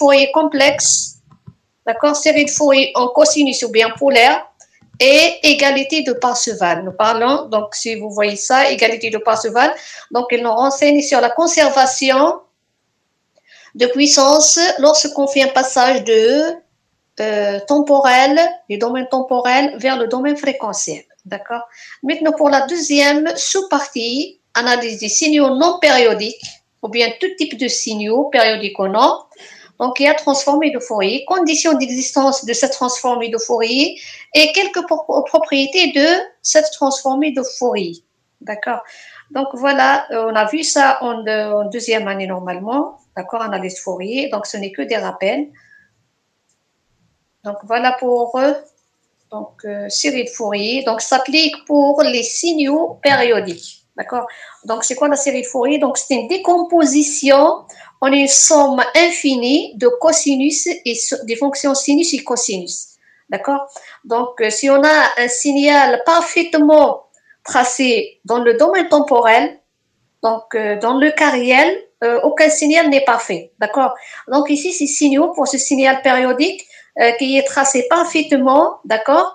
Fourier complexe, d'accord, série de Fourier en cosinus ou bien polaire, et égalité de Parseval. Nous parlons, donc si vous voyez ça, égalité de Parseval, donc il nous renseigne sur la conservation de puissance lorsqu'on fait un passage de temporel, du domaine temporel vers le domaine fréquentiel. D'accord. Maintenant, pour la deuxième sous-partie, analyse des signaux non périodiques, ou bien tout type de signaux, périodiques ou non. Donc, il y a transformée de Fourier, conditions d'existence de cette transformée de Fourier et quelques propriétés de cette transformée de Fourier. D'accord. Donc, voilà, on a vu ça en deuxième année normalement. D'accord, analyse Fourier. Donc, ce n'est que des rappels. Donc, voilà pour série de Fourier. Donc, s'applique pour les signaux périodiques. D'accord. Donc, c'est quoi la série de Fourier? Donc, c'est une décomposition en une somme infinie de cosinus et des fonctions sinus et cosinus. D'accord. Donc, si on a un signal parfaitement tracé dans le domaine temporel, donc dans le cas réel, aucun signal n'est parfait. D'accord. Donc, ici, c'est signaux pour ce signal périodique qui est tracé parfaitement, d'accord,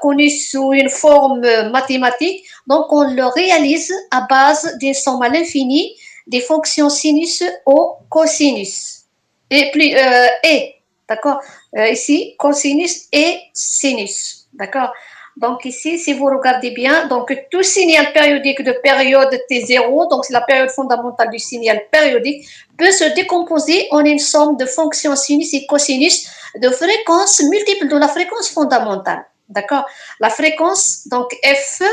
connu sous une forme mathématique. Donc, on le réalise à base d'une somme à l'infini des fonctions sinus au cosinus. D'accord. Ici, cosinus et sinus, d'accord. Donc ici, si vous regardez bien, donc tout signal périodique de période T0, donc c'est la période fondamentale du signal périodique, peut se décomposer en une somme de fonctions sinus et cosinus de fréquences multiples de la fréquence fondamentale. D'accord. La fréquence, donc F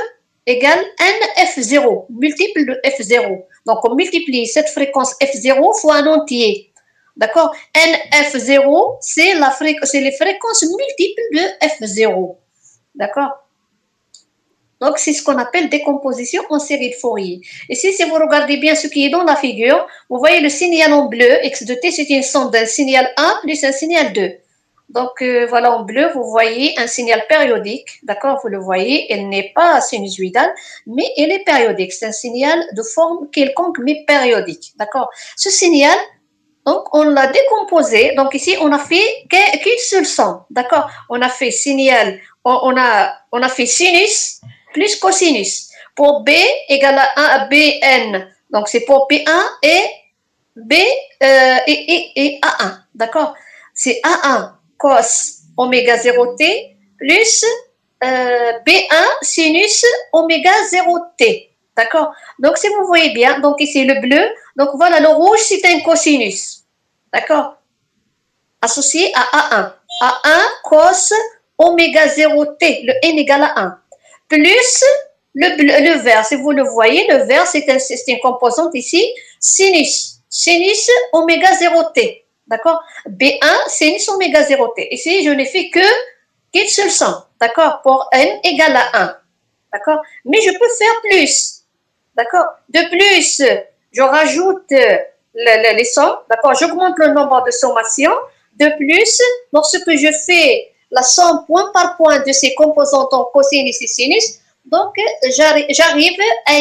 égale NF0, multiple de F0. Donc on multiplie cette fréquence F0 fois un entier. D'accord. NF0, c'est les fréquences multiples de F0. D'accord. Donc, c'est ce qu'on appelle décomposition en série de Fourier. Ici, si vous regardez bien ce qui est dans la figure, vous voyez le signal en bleu, x de t, c'est une somme d'un signal 1 plus un signal 2. Donc, voilà, en bleu, vous voyez un signal périodique, d'accord, vous le voyez, elle n'est pas sinusoïdale, mais elle est périodique. C'est un signal de forme quelconque, mais périodique, d'accord. Ce signal, donc, on l'a décomposé. Donc, ici, on a fait qu'une seule somme, d'accord. On a fait signal, on a fait sinus plus cosinus. Pour B égale à 1 BN. Donc, c'est pour P1 et B et A1, d'accord. C'est A1 cos oméga 0T plus B1 sinus oméga 0T. D'accord. Donc, si vous voyez bien, donc ici le bleu, donc voilà, le rouge, c'est un cosinus. D'accord. Associé à A1. A1 cos oméga 0T, le N égale à 1. Plus le vert, si vous le voyez, le vert, c'est une composante ici, sinus. Sinus oméga 0T. D'accord. B1, sinus oméga 0T. Ici, je n'ai fait qu'une seule somme. D'accord. Pour N égale à 1. D'accord. Mais je peux faire plus. D'accord. De plus, je rajoute les sommes. D'accord. J'augmente le nombre de sommations. De plus, lorsque je fais la somme point par point de ces composantes en cosinus et sinus, donc j'arrive à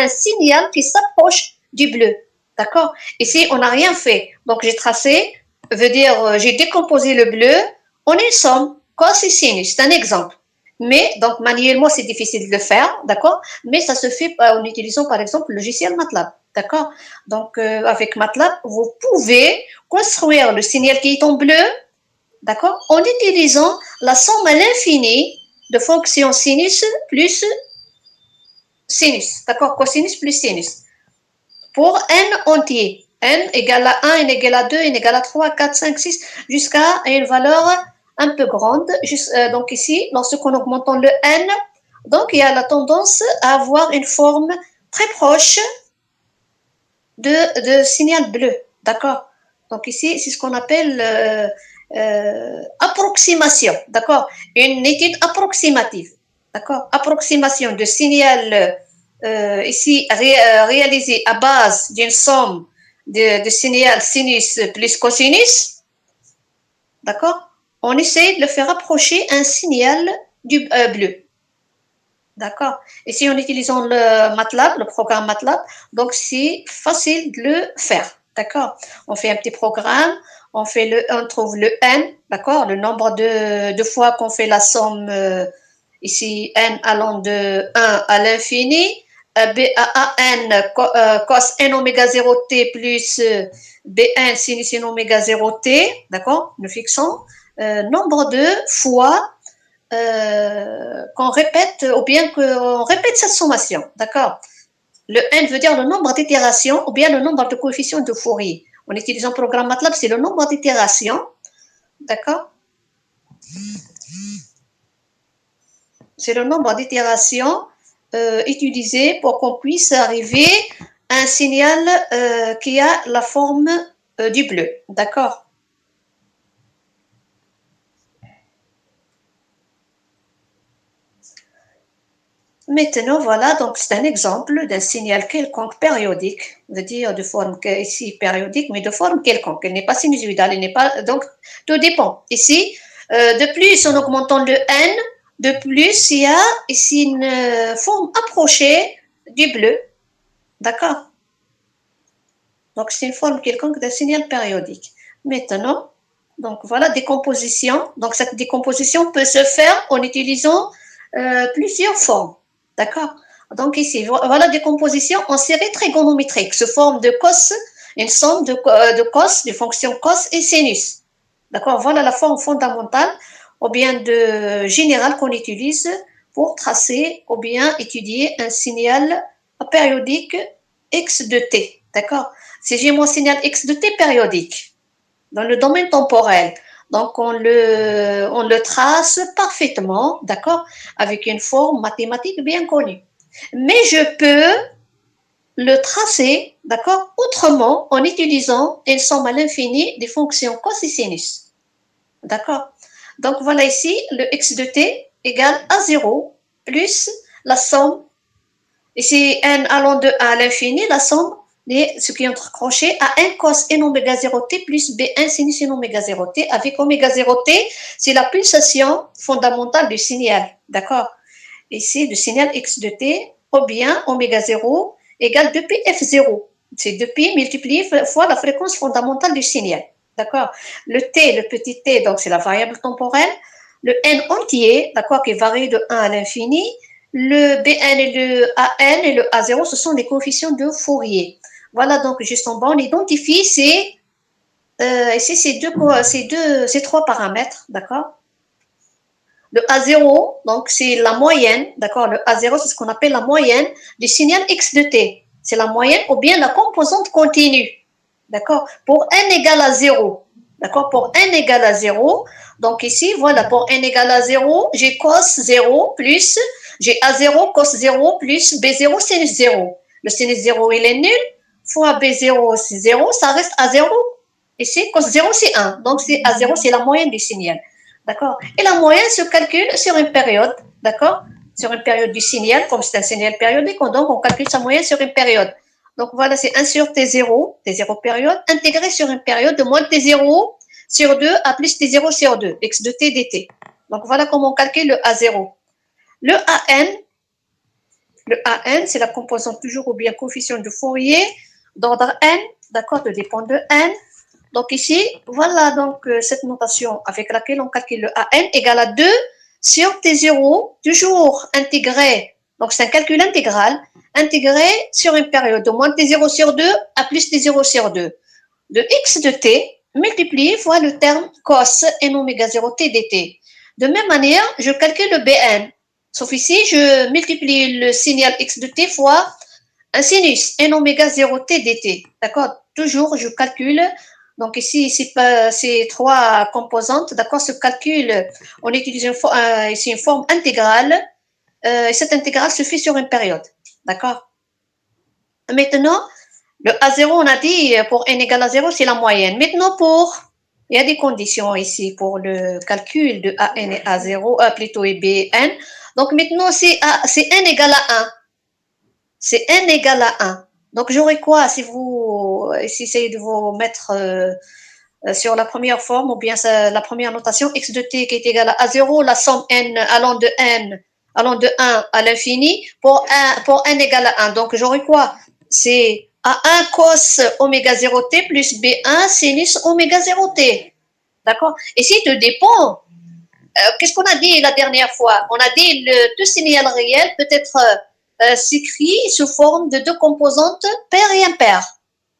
un signal qui s'approche du bleu. D'accord. Ici, on n'a rien fait. Donc, j'ai tracé, veut dire, j'ai décomposé le bleu en une somme cos et sinus. C'est un exemple. Mais, donc, manuellement, c'est difficile de le faire, d'accord? Mais ça se fait en utilisant, par exemple, le logiciel MATLAB, d'accord? Donc, avec MATLAB, vous pouvez construire le signal qui est en bleu, d'accord? En utilisant la somme à l'infini de fonctions sinus plus sinus, d'accord? Cosinus plus sinus. Pour n entier, n égale à 1, n égale à 2, n égale à 3, 4, 5, 6, jusqu'à une valeur un peu grande. Donc ici, lorsqu'on augmente le n, donc il y a la tendance à avoir une forme très proche de signal bleu. D'accord. Donc ici, c'est ce qu'on appelle approximation. D'accord. Une étude approximative. D'accord. Approximation de signal ici réalisé à base d'une somme de signal sinus plus cosinus. D'accord. On essaie de le faire approcher un signal du bleu. D'accord. Ici, en utilisant le MATLAB, le programme MATLAB, donc c'est facile de le faire. D'accord? On fait un petit programme, on trouve le n, d'accord? Le nombre de fois qu'on fait la somme, ici, n allant de 1 à l'infini, n cos n oméga 0 t plus bn sinus n oméga 0 t, d'accord? Nous fixons nombre de fois qu'on répète, ou bien qu'on répète cette sommation, d'accord? Le n veut dire le nombre d'itérations ou bien le nombre de coefficients de Fourier. En utilisant le programme MATLAB, c'est le nombre d'itérations, d'accord? C'est le nombre d'itérations utilisées pour qu'on puisse arriver à un signal qui a la forme du bleu, d'accord? Maintenant, voilà, donc c'est un exemple d'un signal quelconque périodique, veut dire de forme ici périodique, mais de forme quelconque. Elle n'est pas sinusoïdale, elle n'est pas, donc tout dépend. Ici, de plus en augmentant le n, de plus il y a ici une forme approchée du bleu, d'accord? Donc c'est une forme quelconque d'un signal périodique. Maintenant, donc voilà, décomposition. Donc cette décomposition peut se faire en utilisant plusieurs formes. D'accord? Donc ici, voilà décomposition en série trigonométrique sous forme de cos, une somme de cos, des fonctions cos et sinus. D'accord? Voilà la forme fondamentale ou bien de générale qu'on utilise pour tracer ou bien étudier un signal périodique x de t. D'accord? Si j'ai mon signal x de t périodique dans le domaine temporel, donc on le trace parfaitement, d'accord, avec une forme mathématique bien connue. Mais je peux le tracer, d'accord, autrement en utilisant une somme à l'infini des fonctions cosinus. D'accord? Donc voilà ici le x de t égale à 0 plus la somme, ici n allant de 1 à l'infini, la somme ce qui est entre crochets à 1 cos n oméga 0 t plus b1 sinus n oméga 0 t, avec oméga 0 t, c'est la pulsation fondamentale du signal, d'accord? Ici, le signal x de t, ou bien oméga 0 égale 2pi f0. C'est 2pi multiplié fois la fréquence fondamentale du signal, d'accord? Le t, le petit t, donc c'est la variable temporelle. Le n entier, d'accord, qui varie de 1 à l'infini. Le bn et le an et le a0, ce sont les coefficients de Fourier. Voilà, donc juste en bas, on identifie ici ces trois paramètres, d'accord? Le A0, donc c'est la moyenne, d'accord? Le A0, c'est ce qu'on appelle la moyenne du signal x de t. C'est la moyenne ou bien la composante continue, d'accord? Pour n égale à 0, d'accord? Pour n égale à 0, donc ici, voilà, pour n égale à 0, j'ai cos 0 plus, j'ai A0 cos 0 plus B0 sinus 0. Le sinus 0, il est nul, fois B0, c'est 0, ça reste A0. Ici, cos 0, c'est 1. Donc, c'est A0, c'est la moyenne du signal. D'accord? Et la moyenne se calcule sur une période, d'accord? Sur une période du signal, comme c'est un signal périodique, donc on calcule sa moyenne sur une période. Donc voilà, c'est 1 sur T0, T0 période, intégré sur une période de moins T0 sur 2 à plus T0 sur 2, x de T dt. Donc voilà comment on calcule le A0. Le AN, c'est la composante toujours ou bien coefficient de Fourier d'ordre n, d'accord, de dépend de n. Donc ici, voilà donc cette notation avec laquelle on calcule le AN égale à 2 sur T0, toujours intégré, donc c'est un calcul intégral, intégré sur une période de moins T0 sur 2 à plus T0 sur 2. De x de t multiplié fois le terme cos n oméga 0 t dt. De même manière, je calcule le Bn, sauf ici, je multiplie le signal x de t fois un sinus n oméga 0 t dt. D'accord? Toujours, je calcule. Donc ici, ces trois composantes, d'accord, se calculent. On utilise ici une forme intégrale. Et cette intégrale se fait sur une période. D'accord? Maintenant, le A0, on a dit, pour n égale à 0, c'est la moyenne. Maintenant, il y a des conditions ici pour le calcul de AN et A0, plutôt et BN. Donc maintenant, c'est n égale à 1. C'est n égale à 1. Donc j'aurai quoi si vous essayez de vous mettre sur la première forme ou bien la première notation x de t qui est égale à 0, la somme n allant de 1 à l'infini pour n égale à 1. Donc j'aurai quoi? C'est A1 cos oméga 0t plus B1 sinus oméga 0t. D'accord? Et si tout dépend, qu'est-ce qu'on a dit la dernière fois? On a dit que tout signal réel peut être s'écrit sous forme de deux composantes paires et impaires.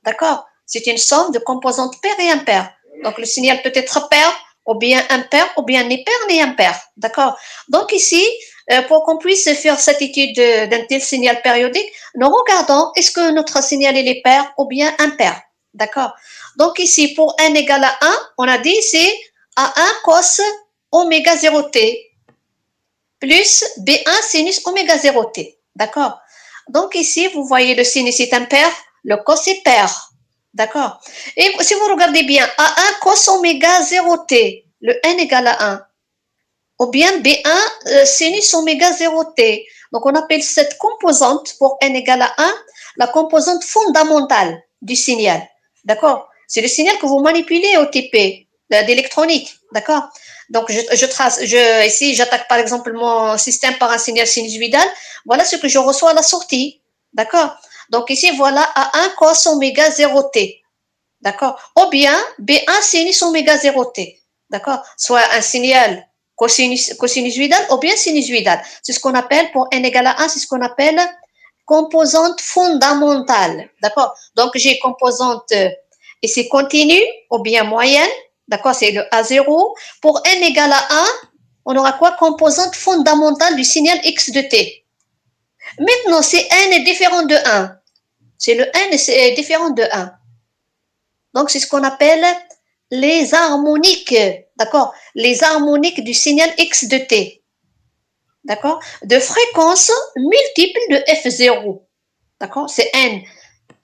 D'accord? C'est une somme de composantes paires et impaires. Donc le signal peut être pair, ou bien impair, ou bien ni pair ni impair. D'accord? Donc ici, pour qu'on puisse faire cette étude d'un tel signal périodique, nous regardons est-ce que notre signal est pair ou bien impair. D'accord? Donc ici, pour n égale à 1, on a dit c'est A1 cos oméga 0t plus B1 sinus oméga 0t. D'accord? Donc ici, vous voyez le sinus est impair, le cos est pair. D'accord? Et si vous regardez bien, A1 cos oméga 0t, le n égale à 1, ou bien B1 sinus oméga 0t. Donc on appelle cette composante pour n égale à 1 la composante fondamentale du signal. D'accord? C'est le signal que vous manipulez au TP d'électronique. D'accord? Donc je trace, ici j'attaque par exemple mon système par un signal sinusoïdal. Voilà ce que je reçois à la sortie. D'accord? Donc ici voilà A1 cos oméga 0t. D'accord? Ou bien B1 sinus oméga 0t. D'accord? Soit un signal cosinusoïdal ou bien sinusoïdal. C'est ce qu'on appelle, pour n égale à 1, c'est ce qu'on appelle composante fondamentale. D'accord? Donc j'ai composante ici continue ou bien moyenne. D'accord? C'est le A0. Pour n égale à 1, on aura quoi? Composante fondamentale du signal x de t. Maintenant, si n est différent de 1, c'est le n est différent de 1. Donc, c'est ce qu'on appelle les harmoniques, d'accord? Les harmoniques du signal x de t, d'accord? De fréquence multiple de f0, d'accord? C'est n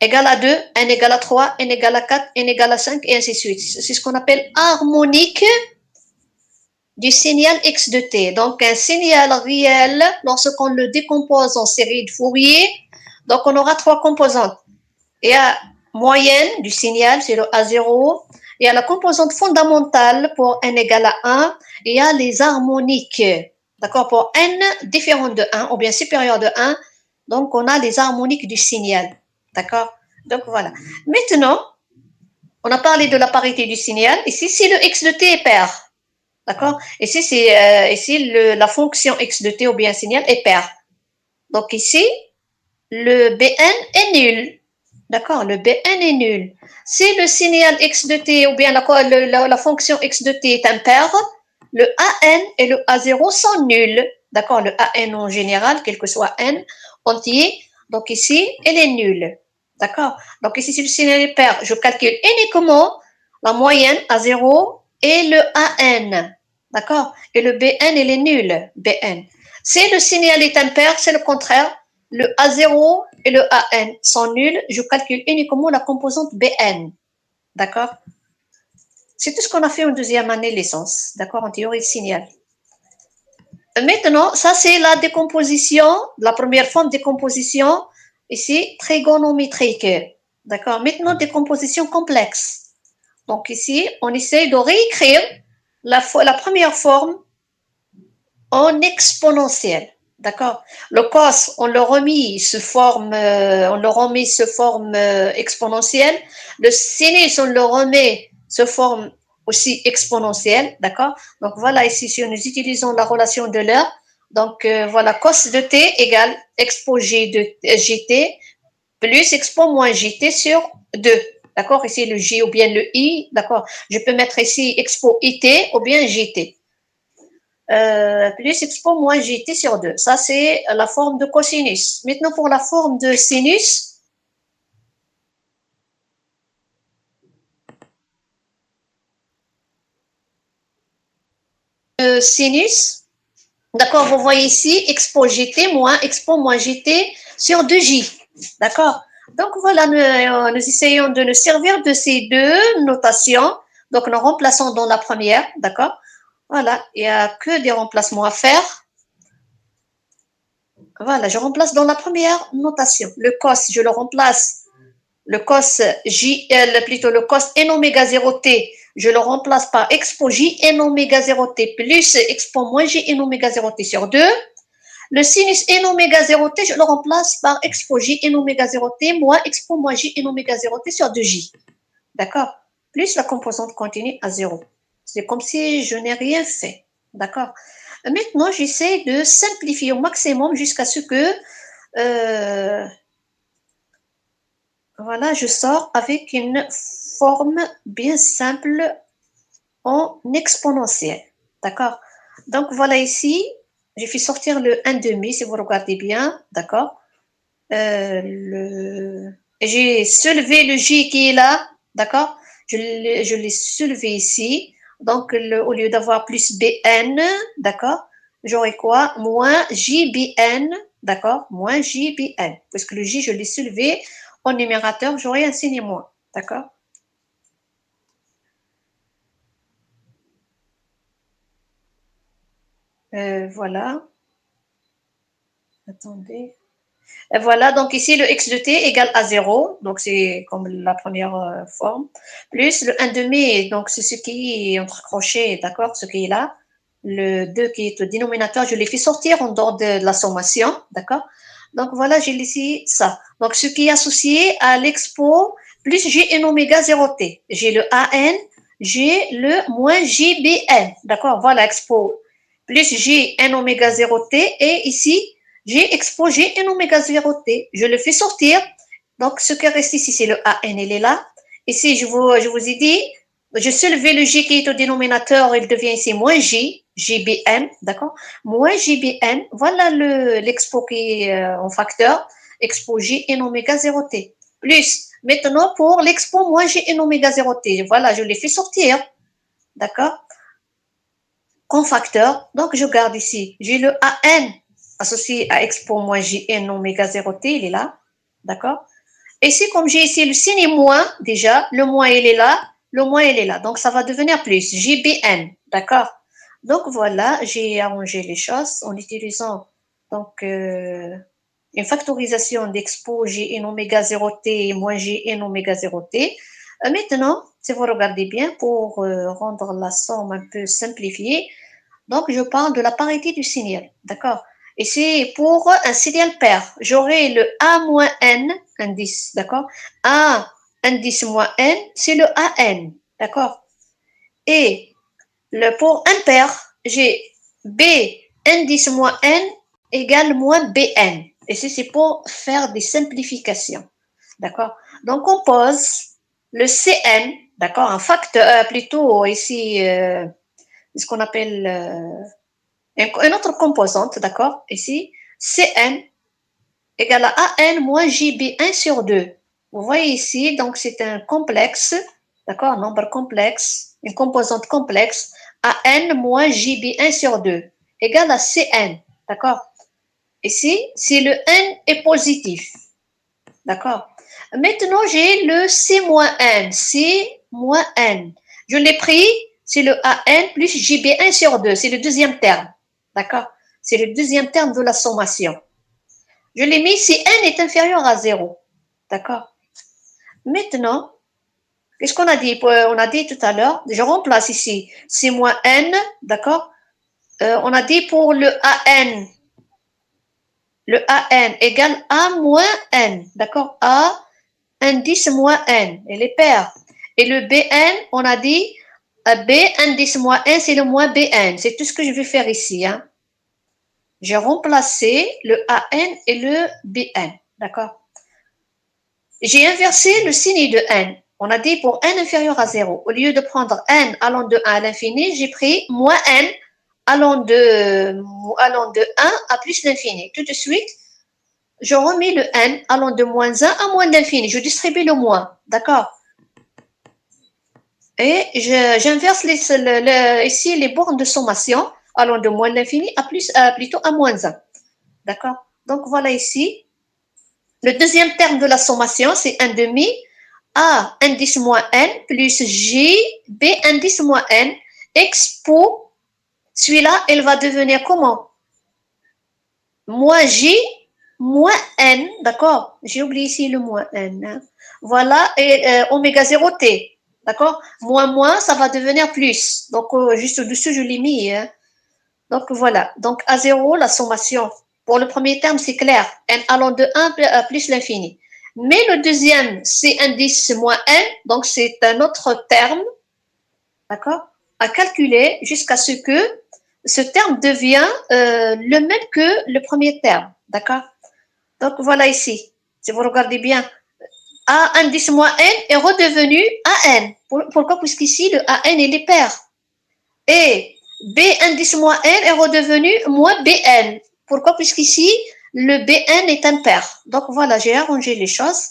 égale à 2, n égale à 3, n égale à 4, n égale à 5, et ainsi de suite. C'est ce qu'on appelle harmonique du signal x de t. Donc, un signal réel, lorsqu'on le décompose en série de Fourier, donc on aura trois composantes. Il y a moyenne du signal, c'est le A0. Il y a la composante fondamentale pour n égale à 1. Il y a les harmoniques. D'accord? Pour n différent de 1 ou bien supérieur de 1, donc on a les harmoniques du signal. D'accord? Donc voilà. Maintenant, on a parlé de la parité du signal. Ici, si le x de t est pair, d'accord? Ici, c'est la fonction x de t ou bien signal est pair. Donc ici, le Bn est nul. D'accord? Le Bn est nul. Si le signal x de t ou bien la fonction x de t est impair, le An et le A0 sont nuls. D'accord? Le An en général, quel que soit n entier. Donc ici, elle est nulle. D'accord? Donc ici, si le signal est pair, je calcule uniquement la moyenne A0 et le An. D'accord? Et le Bn, il est nul. Bn. Si le signal est impair, c'est le contraire. Le A0 et le AN sont nuls. Je calcule uniquement la composante BN. D'accord? C'est tout ce qu'on a fait en deuxième année licence. D'accord? En théorie de signal. Maintenant, ça c'est la décomposition, la première forme de décomposition, ici, trigonométrique. D'accord? Maintenant, décomposition complexe. Donc ici, on essaye de réécrire la première forme en exponentielle. D'accord? Le cos, on le remet sous forme, exponentielle. Le sinus, on le remet sous forme aussi exponentielle. D'accord? Donc voilà, ici, si nous utilisons la relation de l'heure, donc voilà, cos de t égale expo g de gt plus expo moins gt sur 2. D'accord? Ici, le j ou bien le i. D'accord? Je peux mettre ici expo it ou bien gt. Plus expo moins gt sur 2. Ça, c'est la forme de cosinus. Maintenant, pour la forme de sinus, d'accord, vous voyez ici, expo moins gt sur 2j. D'accord? Donc, voilà, nous essayons de nous servir de ces deux notations. Donc, nous remplaçons dans la première. D'accord? Voilà, il n'y a que des remplacements à faire. Voilà, je remplace dans la première notation. Le cos, je le remplace. Le cos plutôt le cos n oméga 0t, je le remplace par expo j n oméga 0t plus expo moins j n oméga 0t sur 2. Le sinus n oméga 0t, je le remplace par expo j n oméga 0t moins expo moins j n oméga 0t sur 2j. D'accord? Plus la composante continue à 0. C'est comme si je n'ai rien fait. D'accord? Maintenant, j'essaie de simplifier au maximum jusqu'à ce que voilà, je sors avec une forme bien simple en exponentielle. D'accord? Donc voilà ici, j'ai fait sortir le 1,5 si vous regardez bien. D'accord? J'ai soulevé le J qui est là. D'accord? Je l'ai soulevé ici. Donc au lieu d'avoir plus BN, d'accord? J'aurai quoi? Moins JBN, d'accord? Moins JBN. Puisque le J, je l'ai soulevé au numérateur, j'aurai un signe moins. D'accord? Voilà. Attendez. Et voilà, donc ici, le x de t égale à 0. Donc, c'est comme la première forme. Plus le 1 demi, donc c'est ce qui est entre crochets, d'accord? Ce qui est là. Le 2 qui est au dénominateur, je l'ai fait sortir en dehors de la sommation, d'accord? Donc, voilà, j'ai ici ça. Donc, ce qui est associé à l'expo plus j'ai un oméga 0t. J'ai le AN, j'ai le moins JBN, d'accord? Voilà, expo plus j'ai un oméga 0t et ici, j'ai exposé un oméga 0t. Je le fais sortir. Donc, ce qui reste ici, c'est le AN, il est là. Ici, je vous ai dit, je soulevé le J qui est au dénominateur, il devient ici moins J, JBN, d'accord? Moins JBN, voilà l'expo qui est en facteur, expo J en oméga 0t. Plus, maintenant pour l'expo moins J en oméga 0t, voilà, je l'ai fait sortir, d'accord? Comme facteur, donc je garde ici, j'ai le AN associé à expo moins JN oméga 0t, il est là, d'accord? Et ici, comme j'ai ici le signe moins, déjà, le moins il est là, le moins il est là, donc ça va devenir plus, JBN, d'accord? Donc voilà, j'ai arrangé les choses en utilisant donc une factorisation d'expo Gn oméga 0t moins Gn oméga 0t. Maintenant, si vous regardez bien, pour rendre la somme un peu simplifiée, donc, je parle de la parité du signal. D'accord? Et c'est pour un signal pair. J'aurai le A moins N, indice. D'accord? A indice moins N, c'est le AN. D'accord? Et pour un pair, j'ai B indice moins N égale moins BN. Et c'est pour faire des simplifications. D'accord? Donc, on pose le CN, d'accord? Un facteur, plutôt ici, ce qu'on appelle une autre composante, d'accord, ici, Cn égale à An moins JB1 sur 2. Vous voyez ici, donc c'est un complexe, d'accord, un nombre complexe, une composante complexe, An moins JB1 sur 2 égale à Cn, d'accord. Ici, si le n est positif, d'accord. Maintenant, j'ai le C moins n, C moins n. Je l'ai pris, c'est le AN plus JB1 sur 2, c'est le deuxième terme. D'accord? C'est le deuxième terme de la sommation. Je l'ai mis si n est inférieur à 0. D'accord? Maintenant, qu'est-ce qu'on a dit? On a dit tout à l'heure, je remplace ici C moins n, d'accord? On a dit pour le AN égale A moins n, d'accord? A indice moins n, et les paires. Et le BN, on a dit B indice moins n, c'est le moins BN. C'est tout ce que je vais faire ici. Hein. J'ai remplacé le AN et le BN. D'accord? J'ai inversé le signe de n. On a dit pour n inférieur à 0. Au lieu de prendre n allant de 1 à l'infini, j'ai pris moins n allant de 1 à plus l'infini. Tout de suite, je remets le n allant de moins 1 à moins l'infini. Je distribue le moins. D'accord? Et j'inverse ici les bornes de sommation allant de moins l'infini à plutôt à moins 1. D'accord? Donc voilà ici. Le deuxième terme de la sommation, c'est 1 demi A indice moins n plus J B indice moins n expo. Celui-là, elle va devenir comment? Moins J moins n, d'accord? J'ai oublié ici le moins n. Hein. Voilà, et oméga 0t. D'accord? Moins, moins, ça va devenir plus. Donc, juste au-dessus, je l'ai mis. Hein. Donc, voilà. Donc, à 0, la sommation Pour le premier terme, c'est clair. N allant de 1 plus l'infini. Mais le deuxième, c'est indice moins n, donc c'est un autre terme, d'accord, à calculer jusqu'à ce que ce terme devient le même que le premier terme, d'accord. Donc voilà ici, si vous regardez bien, A indice moins n est redevenu AN. Pourquoi? Puisqu'ici, le AN, il est pair. Et B indice moins n est redevenu moins BN. Pourquoi? Puisqu'ici, le BN est impair. Donc voilà, j'ai arrangé les choses.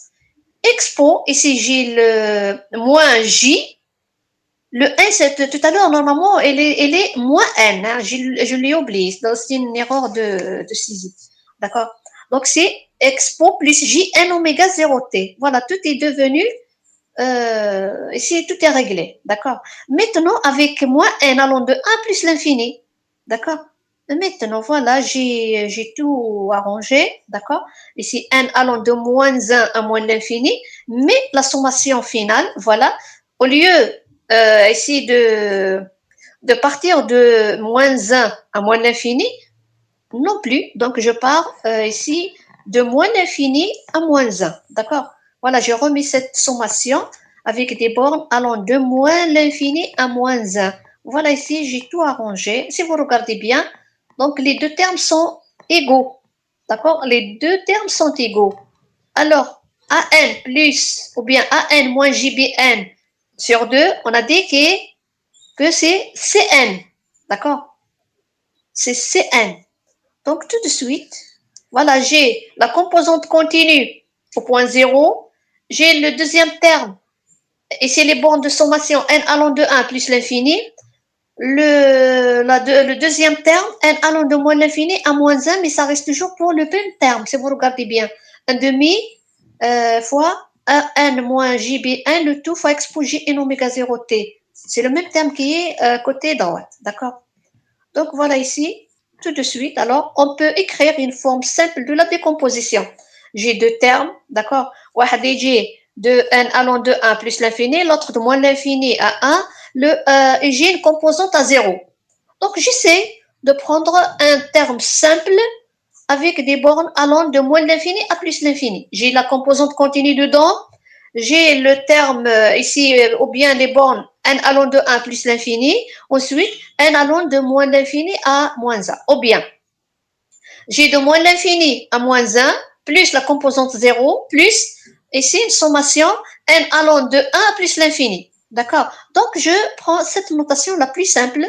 Expo, ici j'ai le moins J. Le N, c'est tout à l'heure, normalement, elle est moins N. Hein, je l'ai oublié. C'est une erreur de saisie. D'accord? Donc c'est expo plus JN oméga 0T. Voilà, tout est devenu ici, tout est réglé, d'accord. Maintenant, avec moins n allant de 1 plus l'infini, d'accord. Maintenant, voilà, j'ai tout arrangé, d'accord. Ici, n allant de moins 1 à moins l'infini, mais la sommation finale, voilà, au lieu ici de partir de moins 1 à moins l'infini, non plus, donc je pars ici de moins l'infini à moins 1, d'accord. Voilà, j'ai remis cette sommation avec des bornes allant de moins l'infini à moins 1. Voilà, ici, j'ai tout arrangé. Si vous regardez bien, donc les deux termes sont égaux. D'accord? Les deux termes sont égaux. Alors, AN plus, ou bien AN moins JBN sur 2, on a dit que c'est CN. D'accord? C'est CN. Donc, tout de suite, voilà, j'ai la composante continue au point 0. J'ai le deuxième terme et c'est les bornes de sommation n allant de 1 plus l'infini. Le deuxième terme, n allant de moins l'infini à moins 1, mais ça reste toujours pour le même terme, si vous regardez bien. 1 demi fois 1 n moins jb1, le tout fois expo jn oméga 0t. C'est le même terme qui est côté droit, d'accord. Donc voilà ici, tout de suite, alors on peut écrire une forme simple de la décomposition. J'ai deux termes, d'accord. De n allant de 1 plus l'infini, l'autre de moins l'infini à 1, et j'ai une composante à 0. Donc j'essaie de prendre un terme simple avec des bornes allant de moins l'infini à plus l'infini. J'ai la composante continue dedans, j'ai le terme ici, ou bien les bornes n allant de 1 plus l'infini, ensuite n allant de moins l'infini à moins 1. Ou bien, j'ai de moins l'infini à moins 1, plus la composante 0, plus ici une sommation n allant de 1 à plus l'infini. D'accord. Donc, je prends cette notation la plus simple,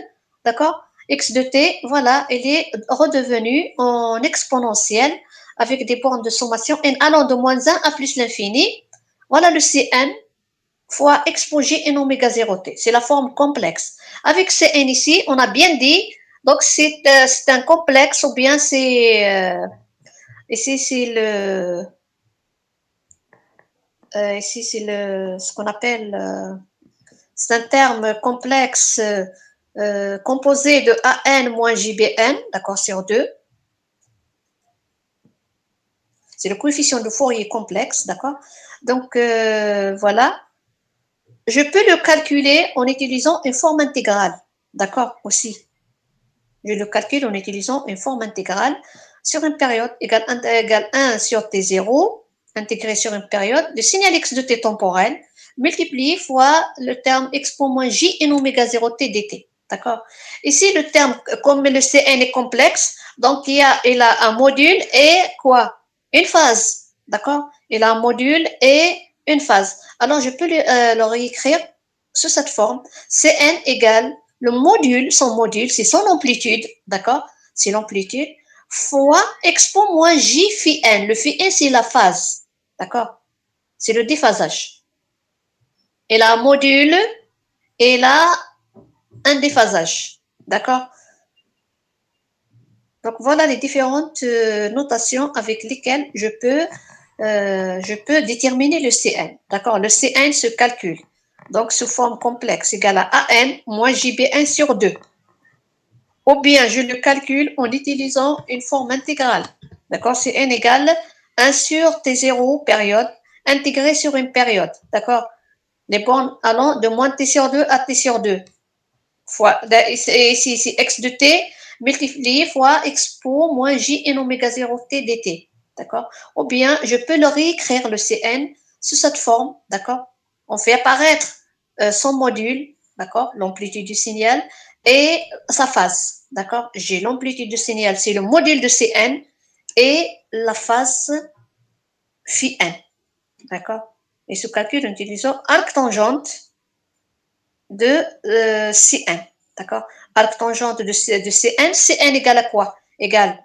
d'accord. X de t, voilà, elle est redevenue en exponentielle avec des bornes de sommation n allant de moins 1 à plus l'infini. Voilà le Cn fois exposé n oméga 0t. C'est la forme complexe. Avec Cn ici, on a bien dit, donc c'est un complexe ou bien c'est ici c'est le ici c'est le ce qu'on appelle c'est un terme complexe composé de AN moins JBN, d'accord, sur 2. C'est le coefficient de Fourier complexe, d'accord. Donc voilà. Je peux le calculer en utilisant une forme intégrale, d'accord, aussi. Je le calcule en utilisant une forme intégrale sur une période égale 1 sur t0, intégré sur une période, le signal x de t temporel, multiplié fois le terme expo moins j n oméga 0 t dt. D'accord. Ici, le terme, comme le Cn est complexe, donc il a un module et quoi? Une phase. D'accord. Il a un module et une phase. Alors, je peux le réécrire sous cette forme. Cn égale le module, son module, c'est son amplitude, d'accord? C'est l'amplitude, fois expo moins j phi n. Le phi n, c'est la phase, d'accord? C'est le déphasage. Et la module et là un déphasage, d'accord? Donc voilà les différentes notations avec lesquelles je peux déterminer le Cn, d'accord? Le Cn se calcule donc sous forme complexe égale à AN moins JB1 sur 2. Ou bien je le calcule en utilisant une forme intégrale. D'accord? C'est n égale 1 sur t0 période intégré sur une période. D'accord? Les bornes allant de moins t sur 2 à t sur 2. Fois, ici, x de t, multiplié fois expo moins j n oméga 0 t dt. D'accord? Ou bien, je peux le réécrire, le Cn, sous cette forme. D'accord? On fait apparaître son module, d'accord? L'amplitude du signal et sa phase. D'accord? J'ai l'amplitude du signal, c'est le module de Cn et la phase phi n. D'accord? Et ce calcul en utilisant arc tangente de Cn. D'accord? Arc tangente de Cn, Cn égale à quoi? Égale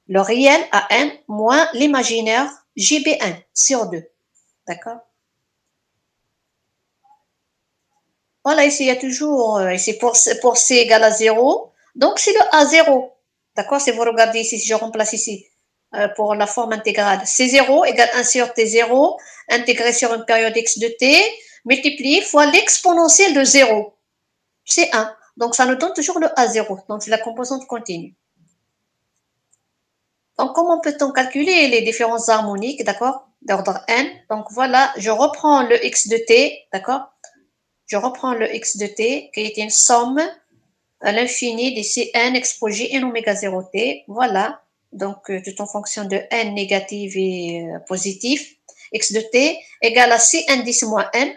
le réel à n moins l'imaginaire JB1 sur 2. D'accord? Voilà, ici, il y a toujours, ici, pour C égale à 0, donc c'est le A0. D'accord? Si vous regardez ici, si je remplace ici pour la forme intégrale, C0 égale 1 sur T0, intégré sur une période x de t, multiplié fois l'exponentielle de 0. C'est 1. Donc, ça nous donne toujours le A0. Donc, c'est la composante continue. Donc, comment peut-on calculer les différences harmoniques, d'accord, d'ordre n? Donc, voilà, je reprends le x de t, d'accord? Je reprends le x de t, qui est une somme à l'infini des Cn expo j n oméga 0 t. Voilà, donc tout en fonction de n négatif et positif. X de t égale à Cn 10 moins n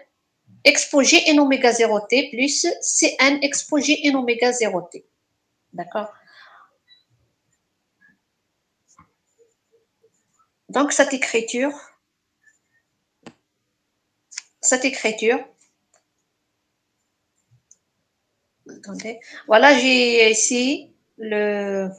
expo j n oméga 0 t plus Cn expo j n oméga 0 t. D'accord? Donc cette écriture, attendez, voilà, j'ai ici je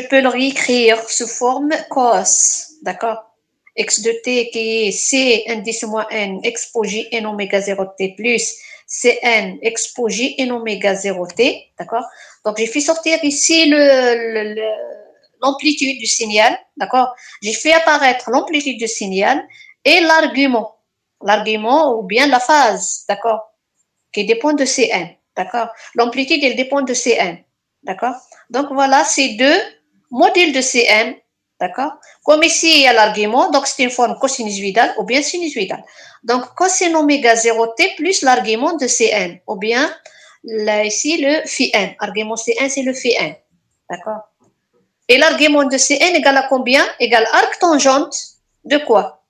peux le réécrire sous forme cos, d'accord? X de t qui est C indice moins n expo j n oméga 0 t plus Cn expo j n oméga 0 t, d'accord? Donc j'ai fait sortir ici l'amplitude du signal, d'accord? J'ai fait apparaître l'amplitude du signal et l'argument ou bien la phase, d'accord? Qui dépend de Cn, d'accord? L'amplitude, elle dépend de Cn, d'accord? Donc voilà, ces deux modules de Cn, d'accord? Comme ici, il y a l'argument, donc c'est une forme cosinusyoïdale ou bien sinusoïdale. Donc cosine oméga 0t plus l'argument de Cn, ou bien là, ici le phi n. Argument Cn, c'est le phi n, d'accord? Et l'argument de Cn égale à combien? Égale arc tangente de quoi?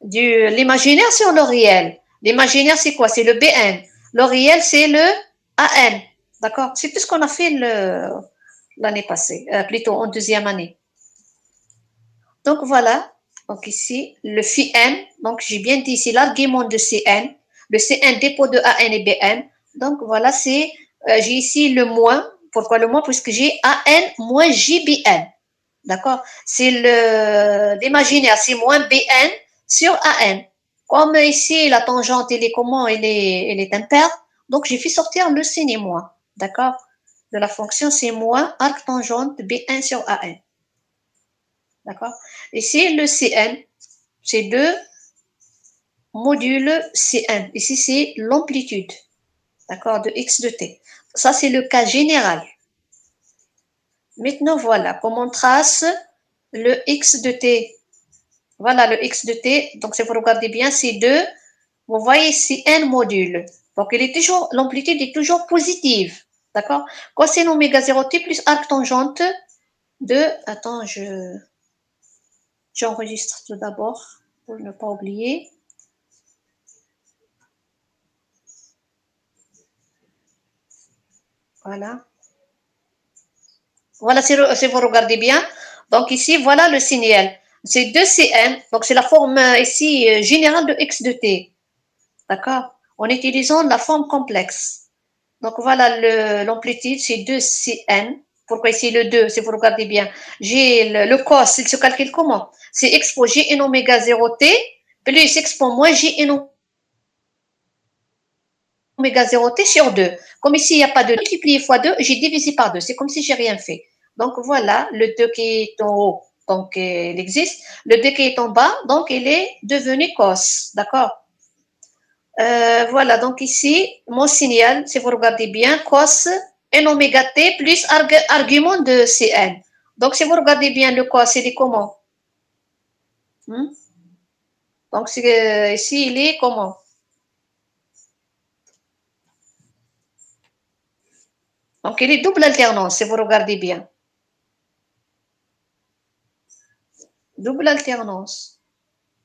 L'imaginaire sur le réel. L'imaginaire, c'est quoi? C'est le Bn. Le réel, c'est le An. D'accord? C'est tout ce qu'on a fait l'année passée, plutôt en deuxième année. Donc voilà. Donc ici, le phi n. Donc j'ai bien dit ici l'argument de Cn. Le Cn dépôt de An et Bn. Donc voilà, j'ai ici le moins. Pourquoi le moins? Puisque j'ai An moins JBn. D'accord? C'est l'imaginaire, c'est moins Bn sur An. Comme ici, la tangente, elle est comment? Elle est impaire. Donc, j'ai fait sortir le signe moins. D'accord? De la fonction, c'est moins arc tangente B1 sur An. D'accord? Ici, le Cn, c'est deux modules Cn. Ici, c'est l'amplitude. D'accord? De x de t. Ça, c'est le cas général. Maintenant, voilà, comme on trace le x de t. Voilà le x de t. Donc, si vous regardez bien, c'est 2. Vous voyez ici n module. Donc, l'amplitude est toujours positive. D'accord? Cosine oméga 0 t plus arc tangente de. Attends, j'enregistre tout d'abord pour ne pas oublier. Voilà. Voilà, si vous regardez bien. Donc, ici, voilà le signal. C'est 2Cn. Donc, c'est la forme ici générale de x de t. D'accord? En utilisant la forme complexe. Donc voilà, l'amplitude, c'est 2Cn. Pourquoi ici le 2, si vous regardez bien? J'ai le cos, il se calcule comment? C'est expo j n oméga 0t plus expo moins j n oméga 0t sur 2. Comme ici, il n'y a pas de multiplié fois 2, j'ai divisé par 2. C'est comme si j'ai rien fait. Donc voilà, le 2 qui est en haut, donc il existe. Le 2 qui est en bas, donc il est devenu cos. D'accord? Voilà, donc ici, mon signal, si vous regardez bien, cos n oméga t plus argument de Cn. Donc, si vous regardez bien le cos, il est comment? Donc, ici, il est comment? Donc, il est double alternance, si vous regardez bien. Double alternance.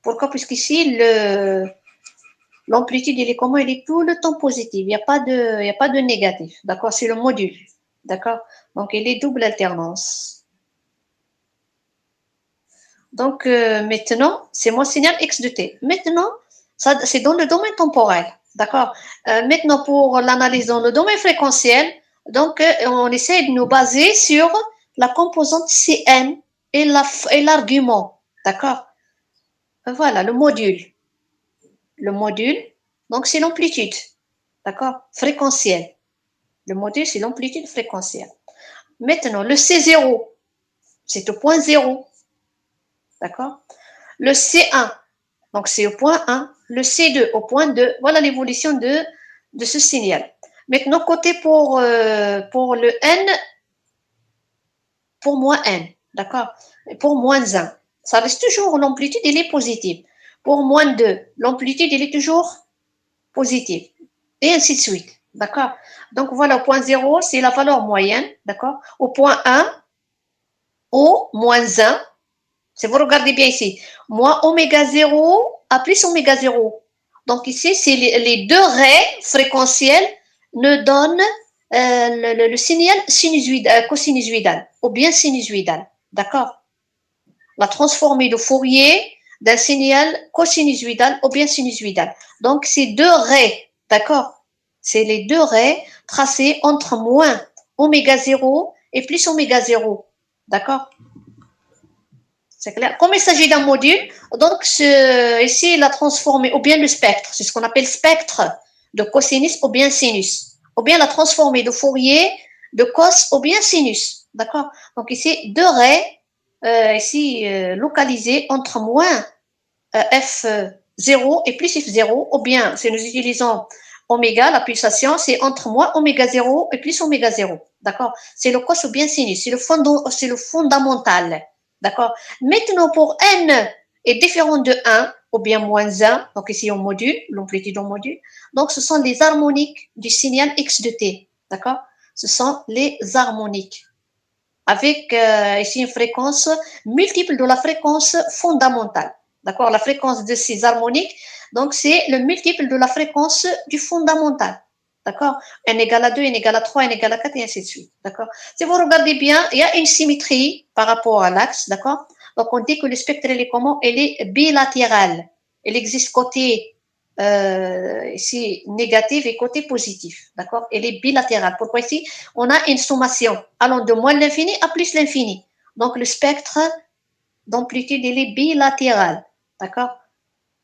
Pourquoi? Puisqu'ici, l'amplitude, il est comment? Il est tout le temps positif. Il n'y a pas de négatif. D'accord? C'est le module. D'accord? Donc, il est double alternance. Donc, maintenant, c'est mon signal x de t. Maintenant, ça, c'est dans le domaine temporel. D'accord? Maintenant, pour l'analyse dans le domaine fréquentiel, donc, on essaie de nous baser sur la composante Cn et l'argument. D'accord? Voilà, le module. Le module, donc, c'est l'amplitude. D'accord? Fréquentielle. Le module, c'est l'amplitude fréquentielle. Maintenant, le C0, c'est au point 0. D'accord? Le C1, donc c'est au point 1. Le C2 au point 2. Voilà l'évolution de ce signal. Maintenant, côté pour le N, pour moins N. D'accord? Pour moins 1. Ça reste toujours, l'amplitude, elle est positive. Pour moins 2, l'amplitude, elle est toujours positive. Et ainsi de suite. D'accord? Donc voilà, au point 0, c'est la valeur moyenne. D'accord? Au point 1, au moins 1, si vous regardez bien ici, moins oméga 0 à plus oméga 0. Donc ici, c'est les deux raies fréquentielles ne donnent le signal sinusoïdal, cosinusoïdal ou bien sinusoïdal. D'accord? La transformée de Fourier d'un signal cosinusoïdal ou bien sinusoïdal. Donc, c'est deux raies, d'accord? C'est les deux raies tracées entre moins oméga 0 et plus oméga 0. D'accord? C'est clair. Comme il s'agit d'un module, donc ici, il a transformé, ou bien le spectre, c'est ce qu'on appelle spectre de cosinus ou bien sinus, ou bien la transformée de Fourier de cos ou bien sinus. D'accord? Donc ici, deux raies, ici, localisées entre moins F0 et plus F0, ou bien, si nous utilisons oméga, la pulsation, c'est entre moins oméga 0 et plus oméga 0. D'accord? C'est le cos ou bien sinus, c'est le fondamental. D'accord? Maintenant, pour n est différent de 1 ou bien moins 1, donc ici on module, l'amplitude en module, donc ce sont les harmoniques du signal x de t. D'accord? Ce sont les harmoniques. Avec ici une fréquence multiple de la fréquence fondamentale. D'accord? La fréquence de ces harmoniques, donc c'est le multiple de la fréquence du fondamental. D'accord? N égale à 2, N égale à 3, N égale à 4 et ainsi de suite. D'accord? Si vous regardez bien, il y a une symétrie par rapport à l'axe. D'accord? Donc on dit que le spectre, il est comment? Il est bilatéral. Il existe côté ici négatif et côté positif. D'accord? Il est bilatéral. Pourquoi ici? On a une sommation allant de moins l'infini à plus l'infini. Donc le spectre d'amplitude, il est bilatéral. D'accord?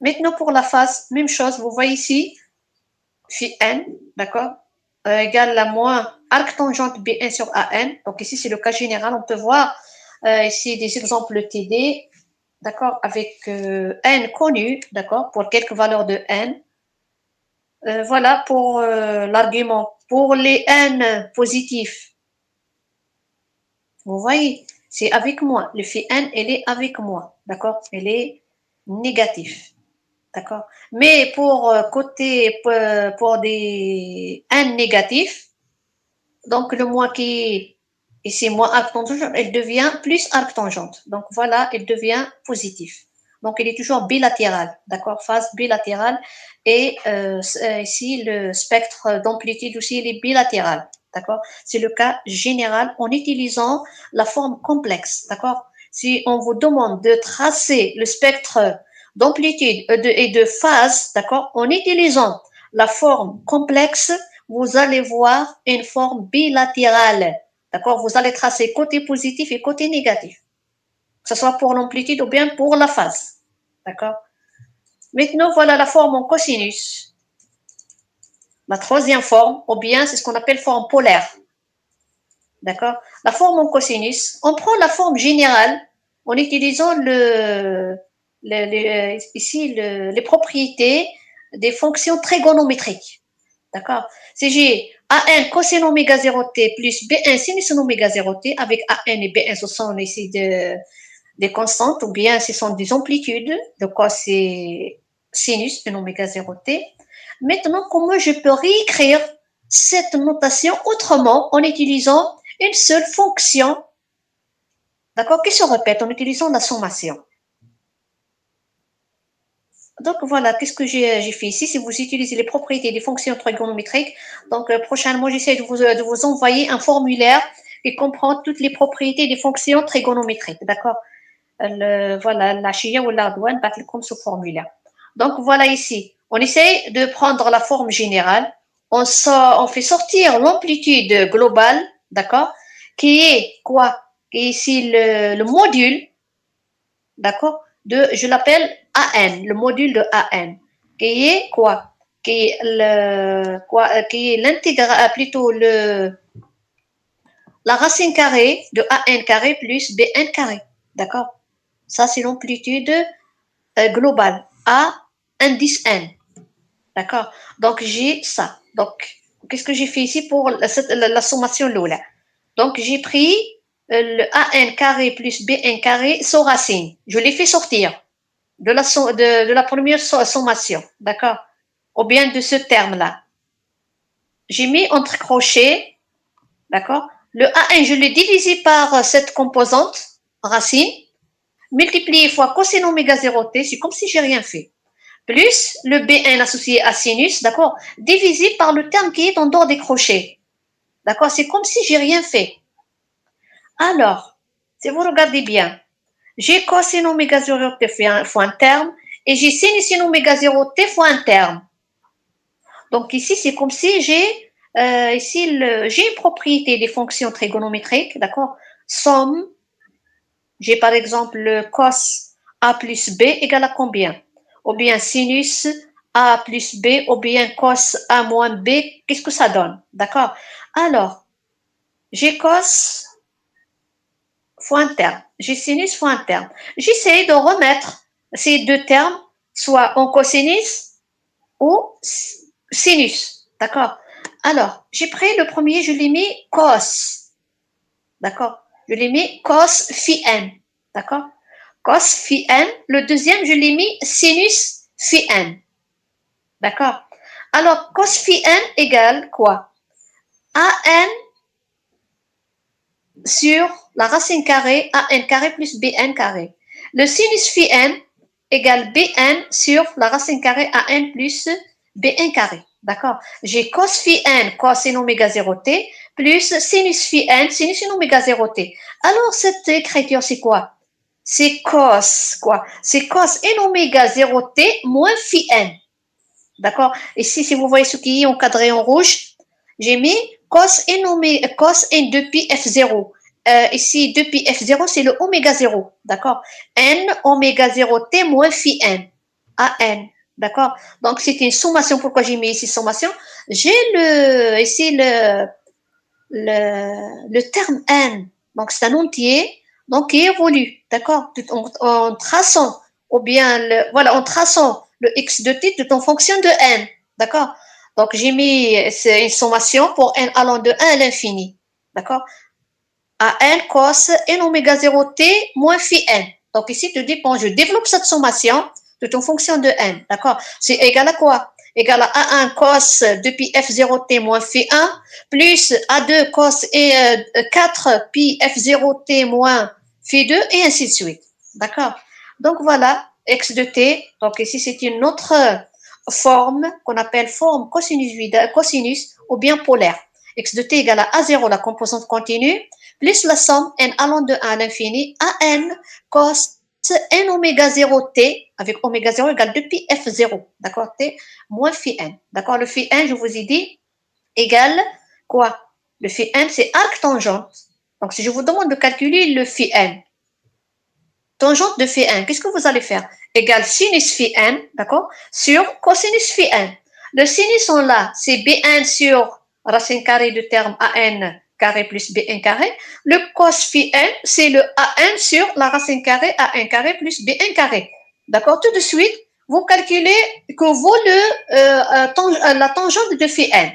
Maintenant pour la phase, même chose, vous voyez ici, phi n, d'accord, égale à moins arc tangente B1 sur AN. Donc ici, c'est le cas général. On peut voir ici des exemples TD, d'accord, avec n connu, d'accord, pour quelques valeurs de n. Voilà pour l'argument. Pour les n positifs, vous voyez, c'est avec moi. Le phi n, elle est avec moi, d'accord, elle est négatif. D'accord. Mais pour côté pour des n négatifs, donc le moins qui ici moins arc tangente, elle devient plus arc tangente. Donc voilà, elle devient positif. Donc il est toujours bilatéral, d'accord, phase bilatérale. Et ici le spectre d'amplitude aussi il est bilatéral, d'accord. C'est le cas général en utilisant la forme complexe, d'accord. Si on vous demande de tracer le spectre d'amplitude et de phase, d'accord, en utilisant la forme complexe, vous allez voir une forme bilatérale. D'accord? Vous allez tracer côté positif et côté négatif. Que ce soit pour l'amplitude ou bien pour la phase. D'accord? Maintenant, voilà la forme en cosinus. La troisième forme, ou bien c'est ce qu'on appelle forme polaire. D'accord? La forme en cosinus, on prend la forme générale en utilisant ici les propriétés des fonctions trigonométriques. D'accord? Si j'ai AN cosine oméga 0t plus B1 sinus oméga 0t, avec AN et B1, ce sont ici des constantes, ou bien ce sont des amplitudes, de quoi c'est sinus en oméga 0t. Maintenant, comment je peux réécrire cette notation autrement en utilisant une seule fonction, d'accord, qui se répète en utilisant la sommation. Donc voilà, qu'est-ce que j'ai fait ici? Si vous utilisez les propriétés des fonctions trigonométriques, donc prochainement, j'essaie de vous envoyer un formulaire qui comprend toutes les propriétés des fonctions trigonométriques, d'accord? Voilà, la chia ou la douane, comme ce formulaire. Donc voilà ici, on essaie de prendre la forme générale, on fait sortir l'amplitude globale, d'accord? Qui est quoi? Qui est ici le module, d'accord, je l'appelle AN, le module de AN, qui est quoi, qui est l'intégral, plutôt la racine carrée de AN carré plus BN carré, d'accord. Ça c'est l'amplitude globale à indice N, d'accord. Donc j'ai ça. Donc qu'est-ce que j'ai fait ici pour la sommation Lola? Donc j'ai pris le AN carré plus BN carré sans racine. Je l'ai fait sortir de la première sommation, d'accord? Ou bien de ce terme-là. J'ai mis entre crochets, d'accord? Le A1, je l'ai divisé par cette composante, racine, multiplié fois cosine oméga 0t, c'est comme si j'ai rien fait. Plus le B1 associé à sinus, d'accord? Divisé par le terme qui est en dehors des crochets. D'accord? C'est comme si j'ai rien fait. Alors, si vous regardez bien, j'ai cosine oméga 0t fois un terme et j'ai sinus oméga 0t fois un terme. Donc ici, c'est comme si j'ai une propriété des fonctions trigonométriques, d'accord? Somme, j'ai par exemple le cos A plus B égale à combien? Ou bien sinus A plus B, ou bien cos A moins B, qu'est-ce que ça donne? D'accord? Alors, j'ai cos fois un terme, j'ai sinus fois un terme. J'essaie de remettre ces deux termes soit en cosinus ou sinus. D'accord? Alors, j'ai pris le premier, je l'ai mis cos. D'accord? Je l'ai mis cos phi n. D'accord? Cos phi n. Le deuxième, je l'ai mis sinus phi n. D'accord? Alors, cos phi n égale quoi? AN sur la racine carrée, AN carré plus BN carré. Le sinus phi n égale BN sur la racine carrée AN plus BN carré. D'accord? J'ai cos phi n, cos n oméga 0t, plus sinus phi n, sinus n oméga 0t. Alors, cette écriture, c'est quoi? C'est cos, quoi? C'est cos n oméga 0t moins phi n. D'accord? Ici, si vous voyez ce qui est encadré en rouge, j'ai mis cos n de pi f0. Ici, 2 pi f0, c'est le oméga 0. D'accord? N oméga 0t moins phi n. A n. D'accord? Donc, c'est une sommation. Pourquoi j'ai mis ici sommation? J'ai ici le terme n. Donc, c'est un entier donc, qui évolue. D'accord? En traçant, ou bien, voilà, en traçant le x de t tout en fonction de n. D'accord? Donc, j'ai mis une sommation pour n allant de 1 à l'infini. D'accord? À n cos n oméga 0t moins phi n. Donc ici, tu dis, bon, je développe cette sommation tout en fonction de n. D'accord? C'est égal à quoi? Égal à A1 cos de pi f0t moins phi 1 plus A2 cos et 4 pi f0t moins phi 2 et ainsi de suite. D'accord? Donc voilà, x de t. Donc ici, c'est une autre forme qu'on appelle forme cosinus ou bien polaire. X de t égale à A0, la composante continue, plus la somme n allant de 1 à l'infini, à n cos n oméga 0t, avec oméga 0 égale 2 pi f0, d'accord, t moins phi n. D'accord, le phi n, je vous ai dit, égale quoi? Le phi n, c'est arc tangente. Donc, si je vous demande de calculer le phi n, tangente de phi n, qu'est-ce que vous allez faire? Égale sinus phi n, d'accord, sur cosinus phi n. Le sinus en là, c'est bn sur racine carrée de terme an carré plus bn carré. Le cos phi n, c'est le an sur la racine carrée an carré plus bn carré. D'accord? Tout de suite, vous calculez que vaut la tangente de phi n.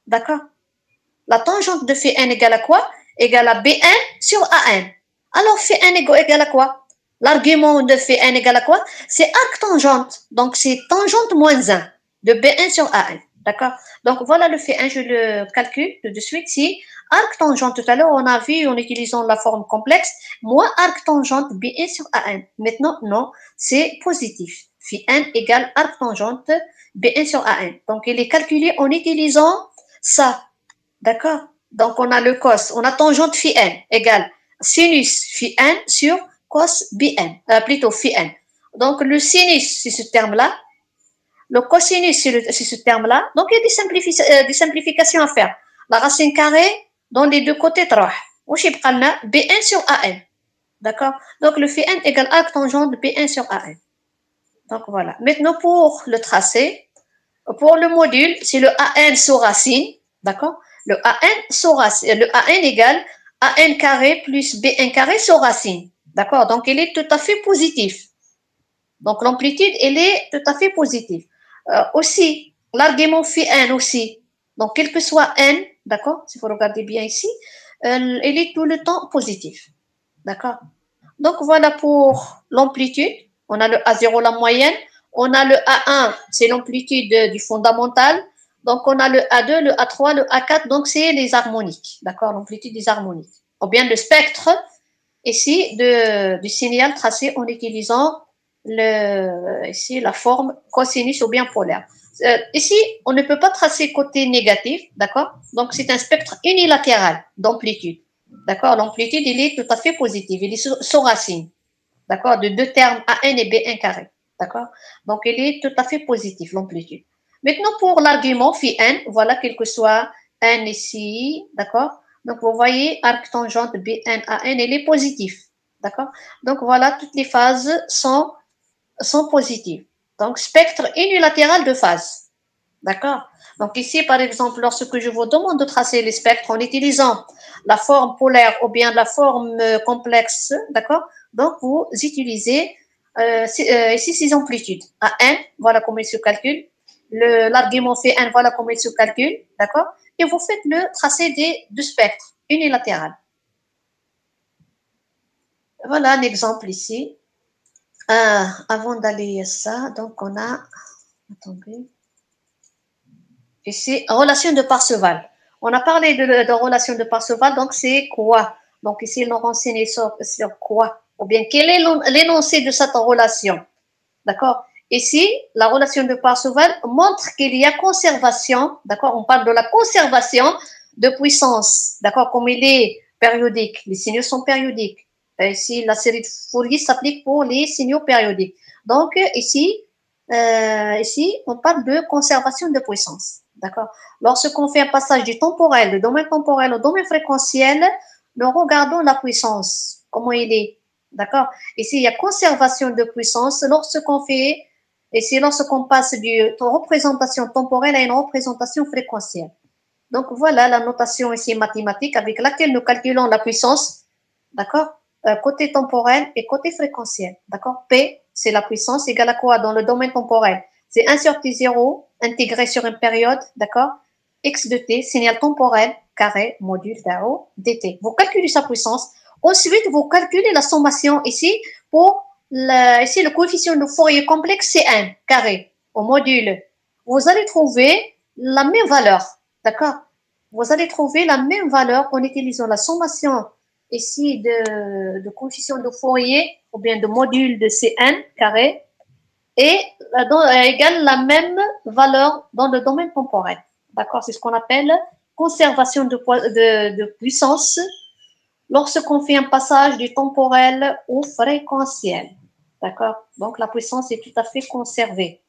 D'accord? La tangente de phi n égale à quoi? Égale à bn sur an. Alors, phi n égale à quoi? L'argument de phi n égale à quoi? C'est arc tangente. Donc, c'est tangente moins 1 de b1 sur an. D'accord. Donc voilà le fait 1, je le calcule tout de suite. Si arc tangente, tout à l'heure, on a vu en utilisant la forme complexe, moins arc tangente B1 sur A1. Maintenant, non, c'est positif. Phi n égale arc tangente B1 sur A1. Donc il est calculé en utilisant ça. D'accord. Donc on a le cos, on a tangente phi n égale sinus phi n sur cos Bn, plutôt phi n. Donc le sinus, c'est ce terme-là. Le cosinus, c'est ce terme-là. Donc, il y a des simplifications à faire. La racine carrée, dans les deux côtés, 3. وش يبقى لنا B1 sur A1. D'accord. Donc, le phi n égale arc tangente de B1 sur A1. Donc, voilà. Maintenant, pour le tracé, pour le module, c'est le AN sous racine. D'accord. Le AN sous racine. Le AN égale AN carré plus B1 carré sous racine. D'accord. Donc, il est tout à fait positif. Donc, l'amplitude, elle est tout à fait positive. Aussi, l'argument phi n aussi. Donc, quel que soit n, d'accord, si vous regardez bien ici, elle est tout le temps positif. D'accord. Donc, voilà pour l'amplitude. On a le A0, la moyenne. On a le A1, c'est l'amplitude du fondamental. Donc, on a le A2, le A3, le A4. Donc, c'est les harmoniques. D'accord, l'amplitude des harmoniques. Ou bien le spectre ici du signal tracé en utilisant ici la forme cosinus ou bien polaire. Ici, on ne peut pas tracer côté négatif, d'accord. Donc, c'est un spectre unilatéral d'amplitude, d'accord. L'amplitude, il est tout à fait positive, il est sous racine, d'accord, de deux termes A1 et B1 carré, d'accord. Donc, il est tout à fait positif, l'amplitude. Maintenant, pour l'argument phi n, voilà, quel que soit n ici, d'accord. Donc, vous voyez, arc tangente BN à N, il est positif. D'accord. Donc, voilà, toutes les phases sont positives. Donc, spectre unilatéral de phase. D'accord. Donc, ici, par exemple, lorsque je vous demande de tracer les spectres en utilisant la forme polaire ou bien la forme complexe, d'accord. Donc, vous utilisez ici ces amplitudes. À N, voilà comment il se calcule. L'argument fait N, voilà comment il se calcule. D'accord. Et vous faites le tracé des deux spectres unilatéral. Voilà un exemple ici. Avant d'aller à ça, donc on a, attendez, ici, relation de Parseval. On a parlé de relation de Parseval, donc c'est quoi? Donc ici, ils nous renseignent sur quoi? Ou bien quel est l'énoncé de cette relation? D'accord. Ici, la relation de Parseval montre qu'il y a conservation, d'accord. On parle de la conservation de puissance, d'accord. Comme il est périodique, les signaux sont périodiques. Ici, la série de Fourier s'applique pour les signaux périodiques. Donc ici, on parle de conservation de puissance, d'accord. Lorsqu'on fait un passage du temporel, du domaine temporel au domaine fréquentiel, nous regardons la puissance, comment il est, d'accord. Ici, il y a conservation de puissance lorsqu'on fait, et c'est lorsqu'on passe d'une représentation temporelle à une représentation fréquentielle. Donc, voilà la notation ici mathématique avec laquelle nous calculons la puissance, d'accord, côté temporel et côté fréquentiel, d'accord. P, c'est la puissance égale à quoi dans le domaine temporel? C'est 1 sur T0 intégré sur une période, d'accord, x de t, signal temporel, carré, module d'AO, dt. Vous calculez sa puissance. Ensuite, vous calculez la sommation ici pour ici le coefficient de Fourier complexe, c'est 1 carré au module. Vous allez trouver la même valeur, d'accord. Vous allez trouver la même valeur en utilisant la sommation ici de coefficient de Fourier ou bien de module de Cn carré et égale la même valeur dans le domaine temporel. D'accord. C'est ce qu'on appelle conservation de puissance lorsqu'on fait un passage du temporel au fréquentiel. D'accord. Donc, la puissance est tout à fait conservée.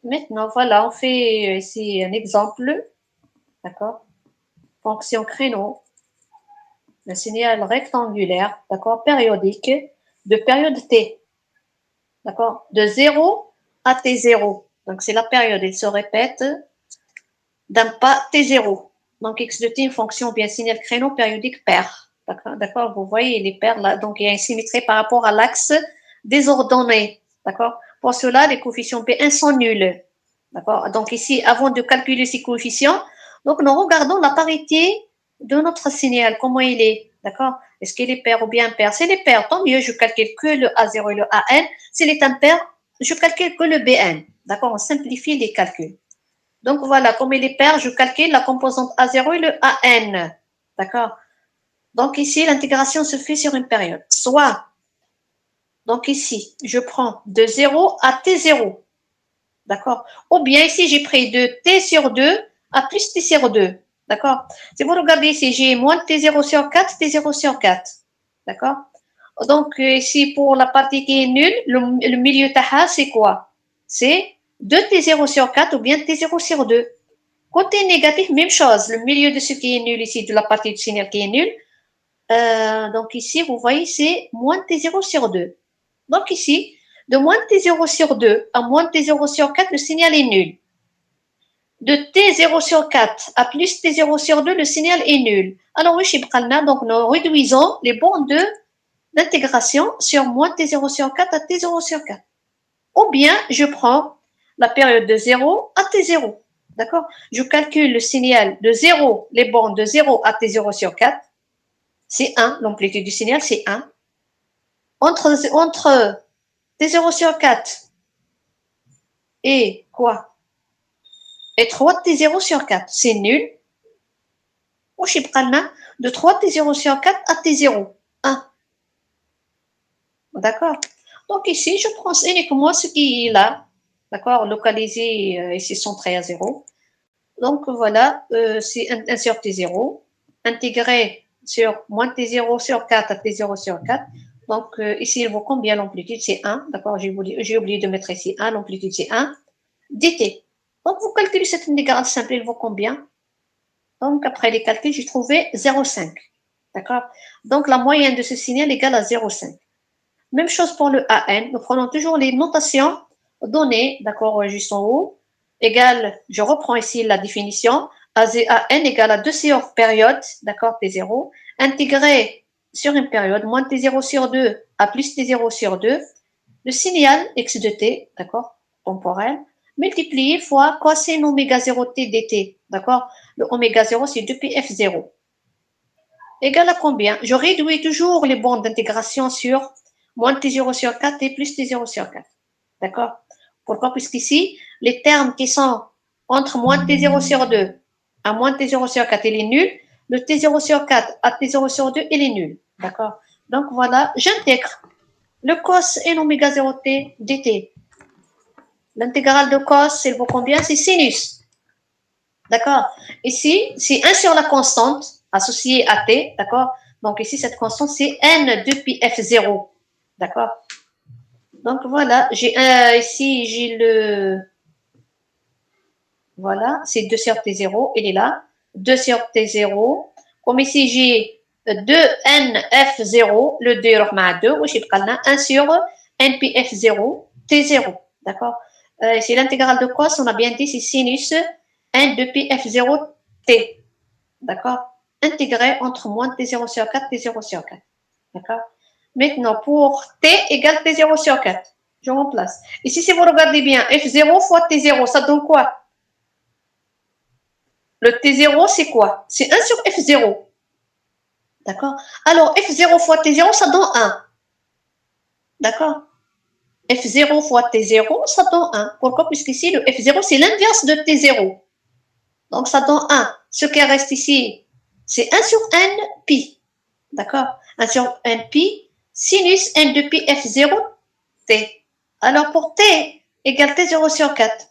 Maintenant, voilà, on fait ici un exemple. D'accord. Fonction créneau, un signal rectangulaire, d'accord, périodique, de période t, d'accord, de 0 à t0. Donc, c'est la période, il se répète d'un pas t0. Donc, x de t, une fonction bien signal créneau périodique pair. D'accord, vous voyez les paires là. Donc, il y a une symétrie par rapport à l'axe désordonné. D'accord. Pour cela, les coefficients P1 sont nuls. D'accord. Donc, ici, avant de calculer ces coefficients, donc nous regardons la parité de notre signal, comment il est. D'accord. Est-ce qu'il est pair ou bien impair? C'est les pairs, tant mieux, je calcule que le A0 et le AN. S'il est impair, je calcule que le BN. D'accord. On simplifie les calculs. Donc voilà, comme il est pair, je calcule la composante A0 et le AN. D'accord? Donc ici, l'intégration se fait sur une période. Soit, donc ici, je prends de 0 à T0. D'accord? Ou bien ici, j'ai pris de T sur 2 à plus T sur 2. D'accord? Si vous regardez ici, j'ai moins T0 sur 4, T0 sur 4. D'accord? Donc ici, pour la partie qui est nulle, le milieu taha, c'est quoi? C'est 2T0 sur 4 ou bien T0 sur 2. Côté négatif, même chose. Le milieu de ce qui est nul ici, de la partie du signal qui est nul. Donc ici, vous voyez, c'est moins T0 sur 2. Donc ici, de moins T0 sur 2 à moins T0 sur 4, le signal est nul. De T0 sur 4 à plus T0 sur 2, le signal est nul. Alors oui, donc nous réduisons les bornes d'intégration sur moins T0 sur 4 à T0 sur 4. Ou bien, je prends la période de 0 à T0. D'accord? Je calcule le signal de 0, les bornes de 0 à T0 sur 4. C'est 1, l'amplitude du signal, c'est 1. Entre T0 sur 4 et quoi? Et 3 T0 sur 4, c'est nul. Ou de 3 T0 sur 4 à T0, 1. D'accord? Donc ici, je prends uniquement ce qui est là. D'accord? Localisé ici, centré à 0. Donc voilà, c'est 1 sur T0, intégré sur moins T0 sur 4 à T0 sur 4. Donc ici, il vaut combien l'amplitude? C'est 1, d'accord? J'ai oublié de mettre ici 1, l'amplitude c'est 1, dt. Donc vous calculez cette intégrale simple, il vaut combien? Donc après les calculs, j'ai trouvé 0,5, d'accord? Donc la moyenne de ce signal égale à 0,5. Même chose pour le AN, nous prenons toujours les notations données, d'accord, juste en haut, égale, je reprends ici la définition, AN égale à 2 sur période, d'accord, T0, intégré sur une période, moins T0 sur 2 à plus T0 sur 2, le signal x de t, d'accord, temporel, multiplié fois cosine oméga 0 t dt, d'accord, le oméga 0 c'est 2πf0, égale à combien? Je réduis toujours les bornes d'intégration sur moins T0 sur 4 et plus T0 sur 4. D'accord? Pourquoi? Puisqu'ici, les termes qui sont entre moins T0 sur 2 à moins T0 sur 4, il est nul. Le T0 sur 4 à T0 sur 2, il est nul. D'accord? Donc voilà, j'intègre le cos et l'oméga 0t dt. L'intégrale de cos, il vaut combien? C'est sinus. D'accord? Ici, c'est 1 sur la constante associée à t. D'accord? Donc ici, cette constante, c'est n de pi f0. D'accord? Donc voilà, ici, j'ai le... Voilà, c'est 2 sur T0, il est là. 2 sur T0. Comme ici, j'ai 2NF0, le 2 يروح 2, وش يبقى لنا 1 sur NPF0, T0. D'accord? C'est l'intégrale de cos, on a bien dit, c'est sinus N de PF0 T. D'accord? Intégré entre moins T0 sur 4, T0 sur 4. D'accord? Maintenant, pour T égale T0 sur 4, je remplace. Ici, si vous regardez bien, F0 fois T0, ça donne quoi? Le T0, c'est quoi? C'est 1 sur F0. D'accord? Alors, F0 fois T0, ça donne 1. D'accord? F0 fois T0, ça donne 1. Pourquoi? Puisqu'ici, le F0, c'est l'inverse de T0. Donc, ça donne 1. Ce qui reste ici, c'est 1 sur N pi. D'accord? 1 sur N pi, sinus N de pi F0 T. Alors, pour T égale T0 sur 4.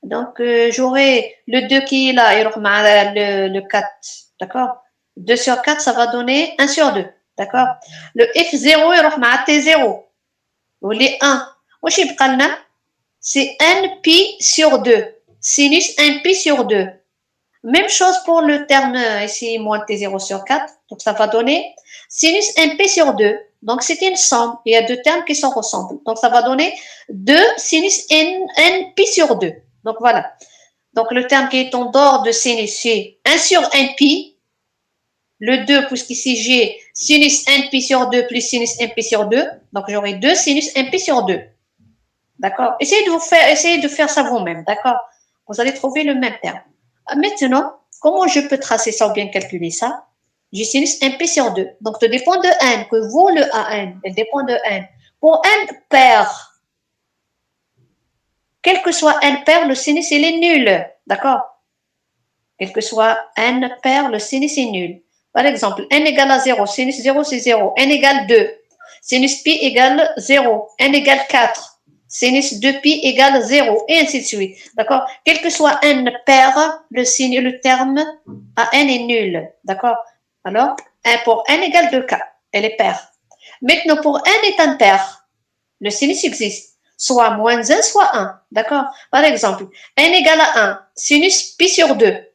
Donc, j'aurai le 2 qui est là, et le 4. D'accord? 2 sur 4, ça va donner 1 sur 2. D'accord? Le F0, il va T0. Ou les 1. C'est N pi sur 2. Sinus N pi sur 2. Même chose pour le terme ici, moins T0 sur 4. Donc, ça va donner sinus MP sur 2. Donc, c'est une somme. Il y a deux termes qui se ressemblent. Donc, ça va donner 2 sinus NP sur 2. Donc, voilà. Donc, le terme qui est en dehors de sinus, c'est 1 sur NP. Le 2, puisqu'ici, j'ai sinus NP sur 2 plus sinus NP sur 2. Donc, j'aurai 2 sinus NP sur 2. D'accord? Essayez de faire ça vous-même. D'accord? Vous allez trouver le même terme. Maintenant, comment je peux tracer ça ou bien calculer ça? J'ai sinus MP sur 2. Donc, ça dépend de n, que vaut le AN. Elle dépend de n. Pour n pair, Quel que soit n pair, le sinus, il est nul. D'accord? Quel que soit n pair, le sinus est nul. Par exemple, n égale à 0, sinus 0, c'est 0. N égale 2, sinus pi égale 0. N égale 4, sinus 2pi égale 0, et ainsi de suite. D'accord? Quel que soit n pair, le terme à n est nul. D'accord? Alors, pour n égale 2k, elle est paire. Maintenant, pour n est impair, le sinus existe. Soit moins 1, soit 1. D'accord? Par exemple, n égale à 1, sinus pi sur 2.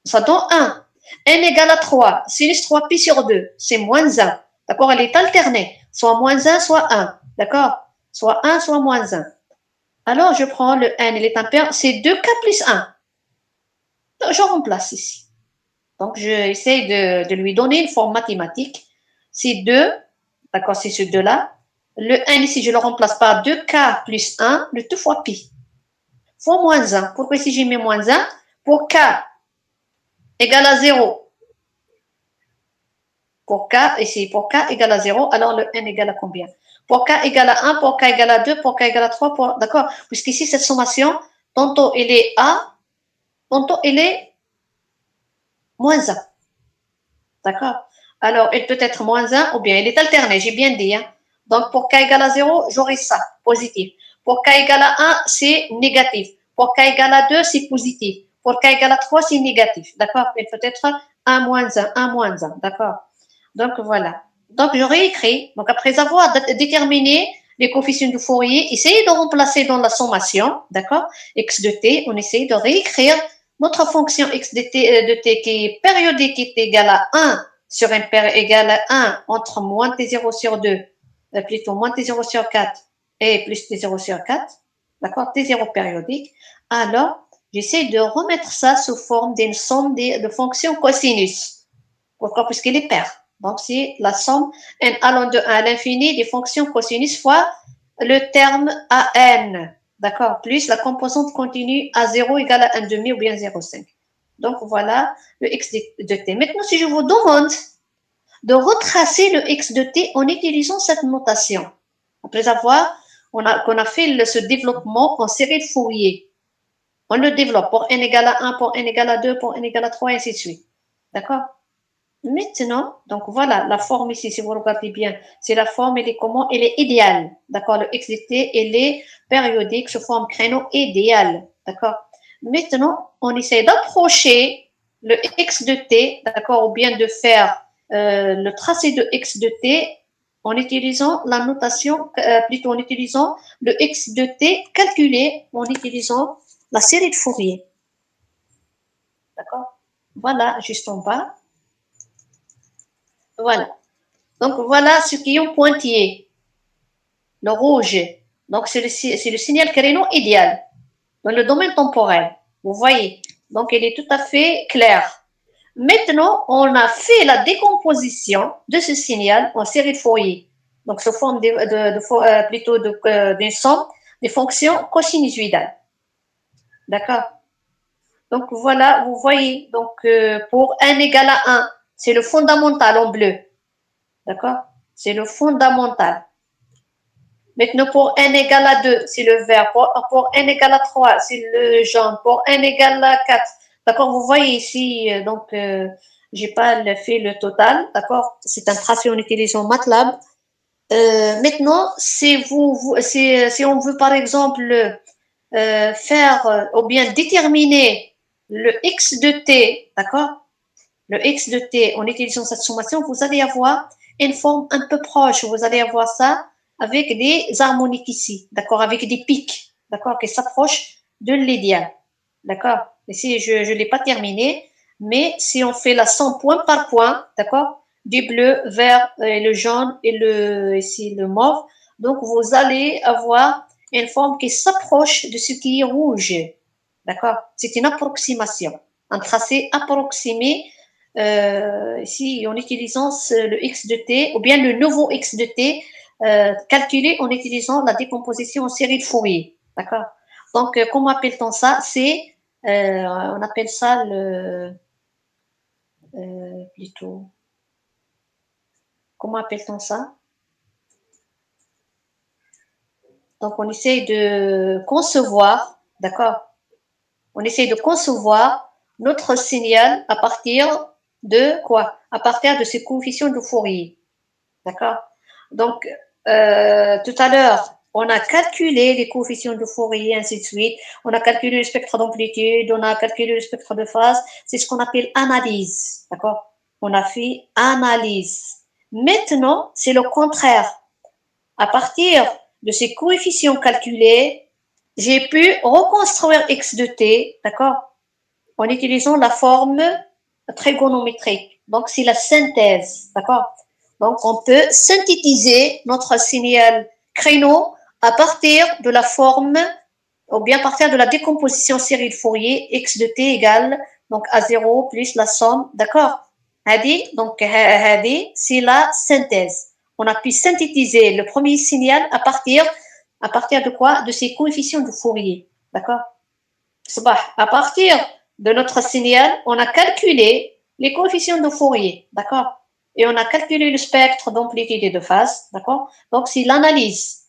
Ça donne 1. N égale à 3. Sinus 3 pi sur 2, c'est moins 1. D'accord? Elle est alternée. Soit moins 1, soit 1. D'accord? Soit 1, soit moins 1. Alors, je prends le n, il est impair, c'est 2k plus 1. Donc, je remplace ici. Donc, j'essaie de lui donner une forme mathématique. C'est 2, d'accord, c'est ce 2-là. Le n ici, je le remplace par 2k plus 1, le 2 fois pi, fois moins 1. Pourquoi ici j'ai mis moins 1? Pour k égale à 0, pour k, ici, pour k égale à 0, alors le n égale à combien? Pour k égale à 1, pour k égale à 2, pour k égale à 3, d'accord? Puisqu'ici, cette sommation, tantôt elle est a, tantôt elle est moins 1. D'accord? Alors, elle peut être moins 1 ou bien elle est alternée, j'ai bien dit. Hein? Donc, pour k égale à 0, j'aurai ça, positif. Pour k égale à 1, c'est négatif. Pour k égale à 2, c'est positif. Pour k égale à 3, c'est négatif. D'accord? Elle peut être 1 moins 1, 1 moins 1. D'accord? Donc, voilà. Donc, j'aurais écrit, donc après avoir déterminé les coefficients du Fourier, essayez de remplacer dans la sommation, d'accord, x de t, on essaye de réécrire notre fonction x de t qui est périodique, qui est égale à 1 sur un paire égal à 1 entre moins t0 sur 2, plutôt moins t0 sur 4 et plus t0 sur 4, d'accord, t0 périodique, alors j'essaie de remettre ça sous forme d'une somme de fonctions cosinus. Pourquoi? Puisqu'il est paire. Donc, c'est la somme n allant de 1 à l'infini des fonctions cosinus fois le terme à n, d'accord, plus la composante continue à 0 égale à 1 demi ou bien 0,5. Donc, voilà le x de t. Maintenant, si je vous demande de retracer le x de t en utilisant cette notation, après avoir qu'on a fait ce développement en série de Fourier, on le développe pour n égale à 1, pour n égale à 2, pour n égale à 3, et ainsi de suite. D'accord? Maintenant, donc voilà, la forme ici, si vous regardez bien, c'est la forme, elle est comment? Elle est idéale, d'accord? Le x de t, elle est périodique sous forme créneau idéal, d'accord? Maintenant, on essaie d'approcher le x de t, d'accord? Ou bien de faire le tracé de x de t en utilisant la notation, plutôt en utilisant le x de t calculé en utilisant la série de Fourier, d'accord? Voilà, juste en bas. Voilà. Donc voilà ce qui est en pointillé, le rouge. Donc c'est le signal créneau idéal dans le domaine temporel. Vous voyez. Donc il est tout à fait clair. Maintenant, on a fait la décomposition de ce signal en série de Fourier. Donc sous forme plutôt d'une somme des fonctions cosinusoïdales. D'accord? Donc voilà, vous voyez. Donc pour n égale à 1, c'est le fondamental en bleu. D'accord? C'est le fondamental. Maintenant, pour n égale à 2, c'est le vert. Pour n égale à 3, c'est le jaune. Pour n égale à 4, d'accord, vous voyez ici, donc, j'ai pas fait le total, d'accord, c'est un tracé en utilisant MATLAB. Maintenant, si on veut, par exemple, faire ou bien déterminer le x de t, d'accord, le x de t en utilisant cette sommation, vous allez avoir une forme un peu proche. Vous allez avoir ça avec des harmoniques ici, d'accord, avec des pics, d'accord, qui s'approchent de l'idéal, d'accord. Ici, je ne l'ai pas terminé, mais si on fait la somme point par point, d'accord, du bleu, vert, le jaune et ici le mauve, donc vous allez avoir une forme qui s'approche de ce qui est rouge, d'accord. C'est une approximation, un tracé approximé ici en utilisant le x de t ou bien le nouveau x de t calculé en utilisant la décomposition en série de Fourier. D'accord? Donc, comment appelle-t-on ça? On appelle ça plutôt, comment appelle-t-on ça? Donc, on essaye de concevoir, d'accord? On essaye de concevoir notre signal à partir de quoi? À partir de ces coefficients de Fourier, d'accord? Donc, tout à l'heure, on a calculé les coefficients de Fourier, ainsi de suite. On a calculé le spectre d'amplitude, on a calculé le spectre de phase. C'est ce qu'on appelle analyse, d'accord? On a fait analyse. Maintenant, c'est le contraire. À partir de ces coefficients calculés, j'ai pu reconstruire x de t, d'accord, en utilisant la forme trigonométrique. Donc, c'est la synthèse, d'accord. Donc, on peut synthétiser notre signal créneau à partir de la forme, ou bien à partir de la décomposition série de Fourier, x de t égale donc à 0 plus la somme, d'accord. Donc, c'est la synthèse. On a pu synthétiser le premier signal à partir de quoi? De ces coefficients de Fourier, d'accord. À partir de notre signal, on a calculé les coefficients de Fourier, d'accord. Et on a calculé le spectre d'amplitude et de phase, d'accord. Donc, c'est l'analyse.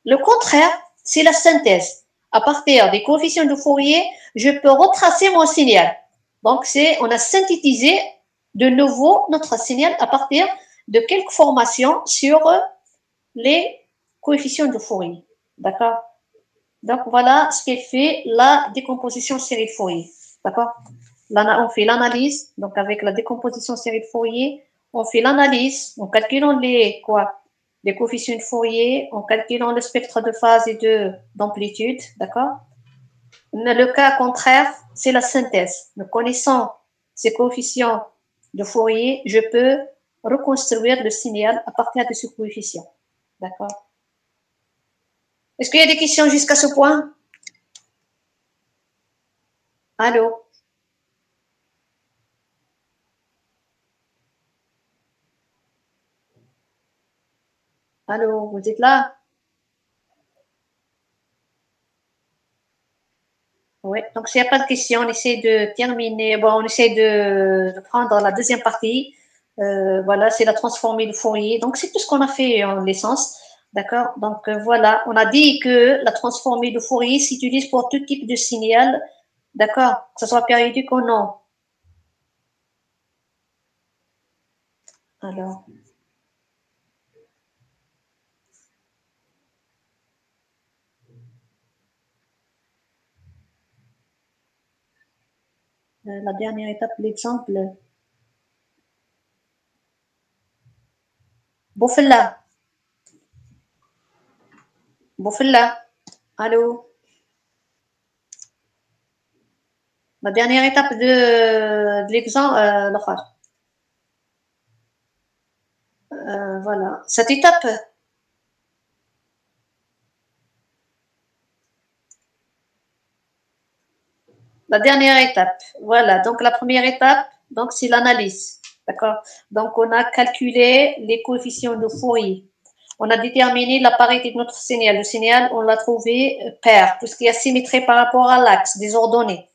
Le contraire, c'est la synthèse. À partir des coefficients de Fourier, je peux retracer mon signal. Donc, on a synthétisé de nouveau notre signal à partir de quelques formations sur les coefficients de Fourier. D'accord? Donc, voilà ce qui fait la décomposition série de Fourier. D'accord? On fait l'analyse, donc avec la décomposition série de Fourier, on fait l'analyse en calculant les coefficients de Fourier, en calculant le spectre de phase et d'amplitude, d'accord? Mais le cas contraire, c'est la synthèse. En connaissant ces coefficients de Fourier, je peux reconstruire le signal à partir de ce coefficient. D'accord? Est-ce qu'il y a des questions jusqu'à ce point? Allô? Allô, vous êtes là? Oui, donc s'il n'y a pas de questions, on essaie de terminer. Bon, on essaie de prendre la deuxième partie. Voilà, c'est la transformée de Fourier. Donc, c'est tout ce qu'on a fait en licence. D'accord. Donc, voilà, on a dit que la transformée de Fourier s'utilise pour tout type de signal. D'accord. Que ce soit périodique ou non. Alors, la dernière étape, l'exemple. Boufella. Boufella. Allô. La dernière étape de l'exemple, voilà. Cette étape, la dernière étape. Voilà. Donc, la première étape, donc, c'est l'analyse. D'accord. Donc, on a calculé les coefficients de Fourier. On a déterminé la parité de notre signal. Le signal, on l'a trouvé pair, puisqu'il y a symétrie par rapport à l'axe des ordonnées.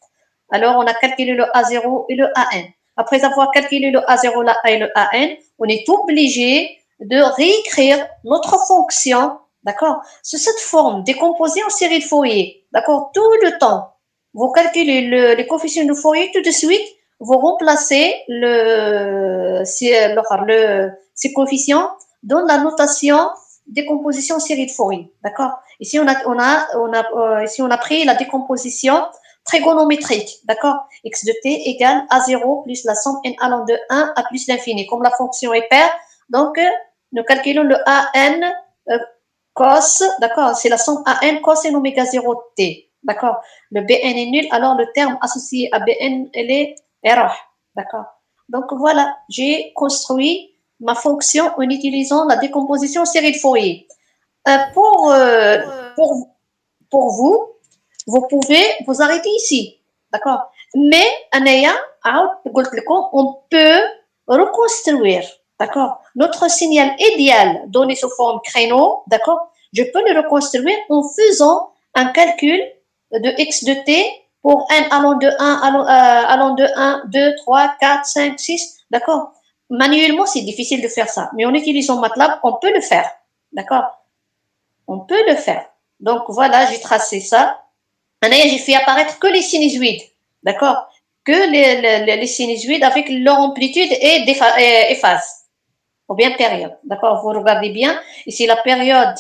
Alors, on a calculé le A0 et le AN. Après avoir calculé le A0, le A et le AN, on est obligé de réécrire notre fonction, d'accord, sous cette forme décomposée en série de Fourier, d'accord, tout le temps. Vous calculez les coefficients de Fourier tout de suite, vous remplacez ces coefficients dans la notation décomposition en série de Fourier, d'accord. Ici, ici, on a pris la décomposition trigonométrique, d'accord. X de t égale A0 plus la somme n allant de 1 à plus l'infini. Comme la fonction est paire, donc nous calculons le AN cos, d'accord, c'est la somme AN cos n oméga 0 t, d'accord. Le BN est nul, alors le terme associé à BN, elle est erreur, d'accord. Donc voilà, j'ai construit ma fonction en utilisant la décomposition série de Fourier. Pour, pour, pour vous, vous pouvez vous arrêter ici, d'accord. Mais on peut reconstruire, d'accord, notre signal idéal donné sous forme créneau, d'accord. Je peux le reconstruire en faisant un calcul de x de t pour n allant de 1, allant de 1, 2, 3, 4, 5, 6, d'accord. Manuellement, c'est difficile de faire ça, mais en utilisant MATLAB, on peut le faire, d'accord. On peut le faire. Donc voilà, j'ai tracé ça. Maintenant, j'ai fait apparaître que les sinusoïdes, d'accord? Que les sinusoïdes avec leur amplitude et phase, ou bien période, d'accord? Vous regardez bien, ici la période,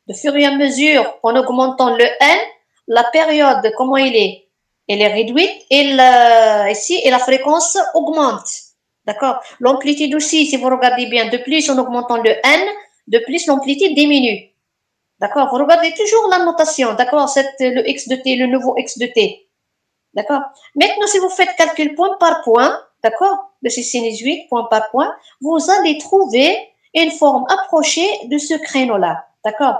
de fur et à mesure, en augmentant le n, la période, comment il est? Elle est réduite ici, et la fréquence augmente, d'accord? L'amplitude aussi, si vous regardez bien, de plus en augmentant le n, de plus l'amplitude diminue. D'accord? Vous regardez toujours la notation, d'accord? Le x de t, le nouveau x de t. D'accord? Maintenant, si vous faites calcul point par point, d'accord? De ces sinusoïdes, point par point, vous allez trouver une forme approchée de ce créneau-là. D'accord?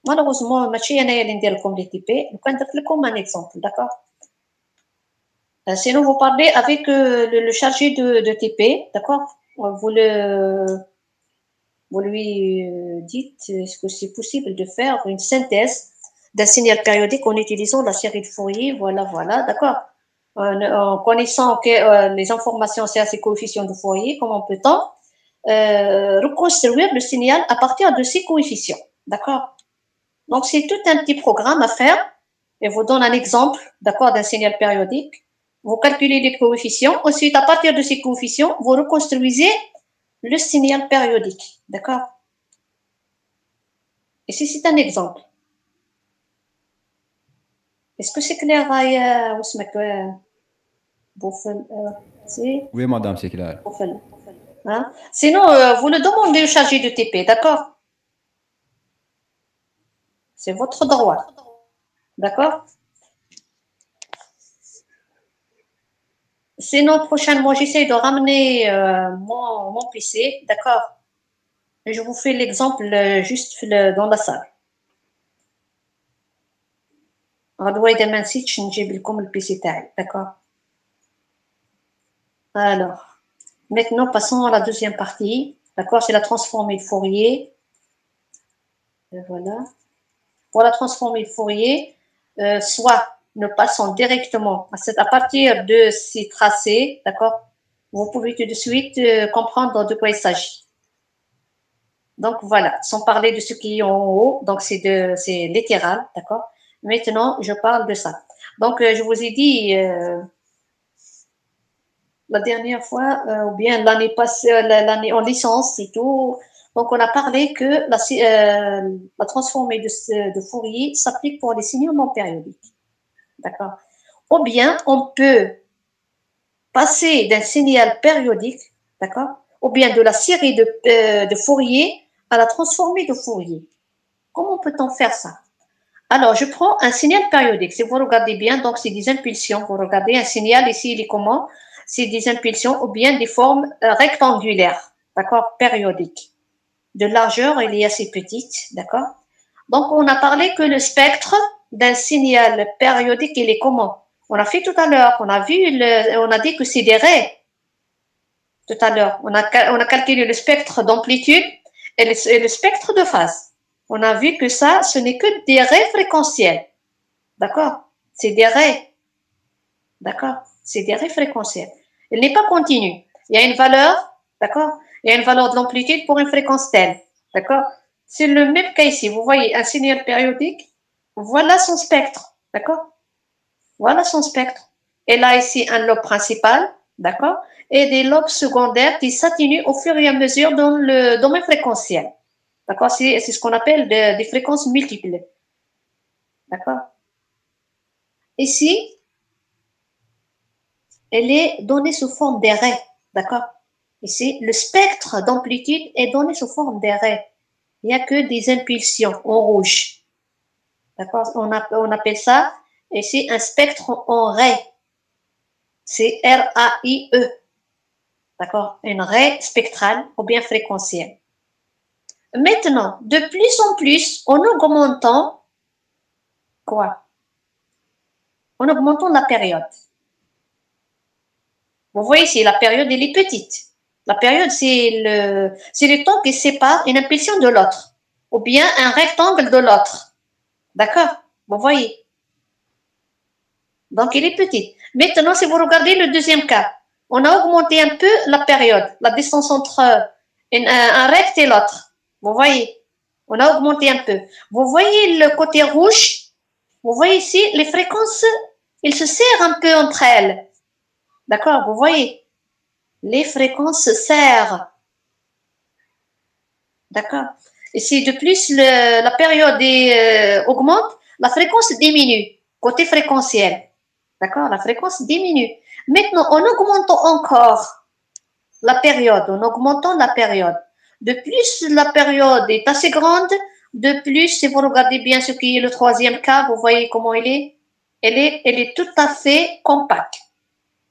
Malheureusement, je ne vais pas les typer. Je vais vous donner un exemple. D'accord? Sinon, vous parlez avec le chargé de TP. D'accord? Vous le vous lui dites est-ce que c'est possible de faire une synthèse d'un signal périodique en utilisant la série de Fourier, voilà, d'accord. En connaissant que les informations c'est ces coefficients de Fourier, comment peut-on reconstruire le signal à partir de ces coefficients, d'accord. Donc c'est tout un petit programme à faire et vous donne un exemple, d'accord, d'un signal périodique. Vous calculez les coefficients, ensuite à partir de ces coefficients, vous reconstruisez le signal périodique, d'accord. Ici, c'est un exemple. Est-ce que c'est clair, Raya Bouffel, Oui, madame, c'est clair. Bouffel, hein? Sinon, vous le demandez au chargé de TP, d'accord? C'est votre droit, d'accord? Sinon, prochainement, j'essaie de ramener mon PC, d'accord? Et je vous fais l'exemple juste dans la salle. غدوة إذا ما نسيتش نجيب لكم البيسي تاعي, d'accord? Alors, maintenant, passons à la deuxième partie, d'accord? C'est la transformée de Fourier. Et voilà. Pour la transformée de Fourier, soit nous passons directement à partir de ces tracés, d'accord? Vous pouvez tout de suite comprendre de quoi il s'agit. Donc voilà, sans parler de ce qui est en haut, donc c'est littéral, d'accord? Maintenant, je parle de ça. Donc, je vous ai dit la dernière fois, ou bien l'année passée, l'année en licence et tout, donc on a parlé que la transformée de Fourier s'applique pour les signaux non périodiques. D'accord? Ou bien on peut passer d'un signal périodique, d'accord? Ou bien de la série de Fourier à la transformée de Fourier. Comment peut-on faire ça? Alors, je prends un signal périodique. Si vous regardez bien, donc c'est des impulsions. Vous regardez un signal ici, il est comment? C'est des impulsions ou bien des formes rectangulaires, d'accord? Périodiques. De largeur, il est assez petite, d'accord? Donc, on a parlé que le spectre d'un signal périodique, il est comment? On a fait tout à l'heure, on a dit que c'est des raies. Tout à l'heure, on a calculé le spectre d'amplitude et le spectre de phase. On a vu que ça, ce n'est que des raies fréquentielles. D'accord? C'est des raies. D'accord? C'est des raies fréquentielles. Il n'est pas continu. Il y a une valeur, d'accord? Il y a une valeur de l'amplitude pour une fréquence telle. D'accord? C'est le même cas ici. Vous voyez un signal périodique. Voilà son spectre. D'accord? Voilà son spectre. Et là, ici, un lobe principal. D'accord? Et des lobes secondaires qui s'atténuent au fur et à mesure dans le domaine fréquentiel. D'accord? C'est ce qu'on appelle des fréquences multiples. D'accord? Ici, elle est donnée sous forme des raies. D'accord? Ici, le spectre d'amplitude est donné sous forme des raies. Il n'y a que des impulsions en rouge. D'accord? On appelle ça ici un spectre en raie. C'est R-A-I-E. D'accord? Une raie spectrale ou bien fréquentielle. Maintenant, de plus en plus, en augmentant quoi? En augmentant la période. Vous voyez ici, la période, elle est petite. La période, c'est le temps qui sépare une impulsion de l'autre, ou bien un rectangle de l'autre. D'accord? Vous voyez? Donc, il est petite. Maintenant, si vous regardez le deuxième cas, on a augmenté un peu la période, la distance entre un recte et l'autre. Vous voyez? On a augmenté un peu. Vous voyez le côté rouge? Vous voyez ici, les fréquences, elles se serrent un peu entre elles. D'accord? Vous voyez? Les fréquences se serrent. D'accord? Et si de plus la période augmente, la fréquence diminue, côté fréquentiel. D'accord? La fréquence diminue. Maintenant, en augmentant encore la période, en augmentant la période, de plus la période est assez grande, de plus, si vous regardez bien ce qui est le troisième cas, vous voyez comment il est? Elle est tout à fait compacte.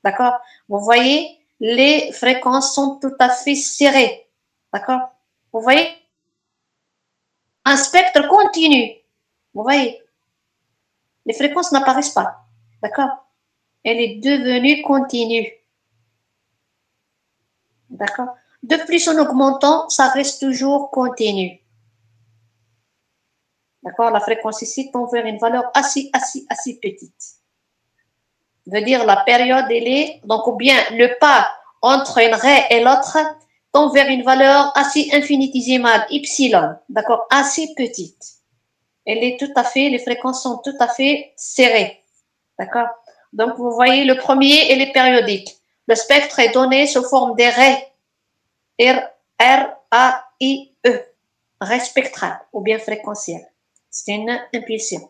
D'accord? Vous voyez, les fréquences sont tout à fait serrées. D'accord? Vous voyez? Un spectre continu. Vous voyez? Les fréquences n'apparaissent pas. D'accord? Elle est devenue continue. D'accord? De plus en augmentant, ça reste toujours continu. D'accord? La fréquence ici tend vers une valeur assez petite. Veut dire la période, elle est, donc, ou bien le pas entre une raie et l'autre tend vers une valeur assez infinitésimale, epsilon. D'accord? Assez petite. Elle est tout à fait, les fréquences sont tout à fait serrées. D'accord? Donc, vous voyez, le premier, elle est périodique. Le spectre est donné sous forme des raies. R-A-I-E. Raie spectrale ou bien fréquentielle. C'est une impulsion.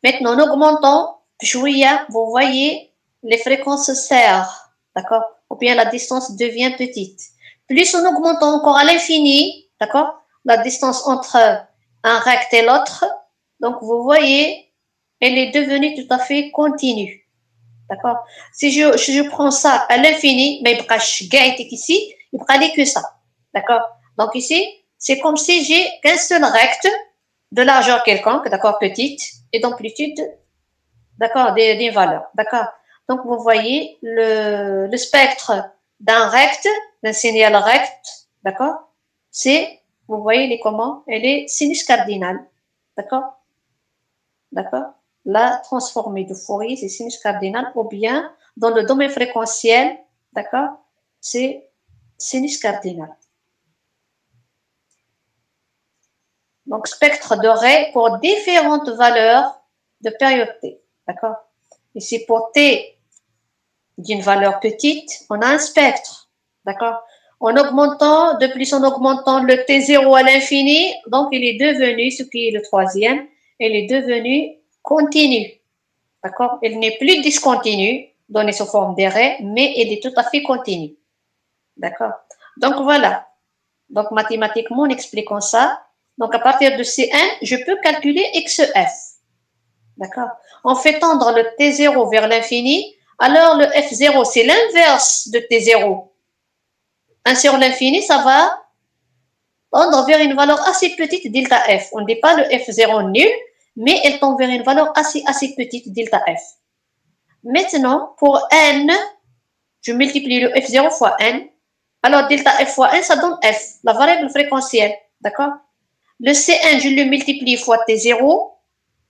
Maintenant, en augmentant, vous voyez, les fréquences se serrent. D'accord? Ou bien la distance devient petite. Plus en augmentant encore à l'infini, d'accord? La distance entre un recte et l'autre. Donc, vous voyez, elle est devenue tout à fait continue. D'accord? Si je prends ça à l'infini, mais ici, il ne aller que ça. D'accord? Donc ici, c'est comme si j'ai qu'un seul recte de largeur quelconque, d'accord, petite, et d'amplitude, d'accord, des valeurs. D'accord? Donc vous voyez le spectre d'un recte, d'un signal recte, d'accord? C'est, vous voyez les comment? Elle est sinus cardinal. D'accord? D'accord? La transformée de Fourier, c'est sinus cardinal, ou bien dans le domaine fréquentiel, d'accord? C'est sinus cardinal. Donc, spectre de Rey pour différentes valeurs de période T, d'accord? Ici, pour T d'une valeur petite, on a un spectre, d'accord? En augmentant, de plus en augmentant le T0 à l'infini, donc il est devenu, ce qui est le troisième, il est devenu continu. D'accord? Elle n'est plus discontinue, donnée sous forme d'arrêt, mais elle est tout à fait continue. D'accord? Donc voilà. Donc mathématiquement, en expliquant ça, donc à partir de C1, je peux calculer XF. D'accord? On fait tendre le T0 vers l'infini, alors le F0, c'est l'inverse de T0. 1 sur l'infini, ça va tendre vers une valeur assez petite, delta F. On ne dit pas le F0 nul, mais elle tend vers une valeur assez petite, delta F. Maintenant, pour n, je multiplie le f0 fois n. Alors, delta f fois n, ça donne f, la variable fréquentielle. D'accord? Le C1, je le multiplie fois T0,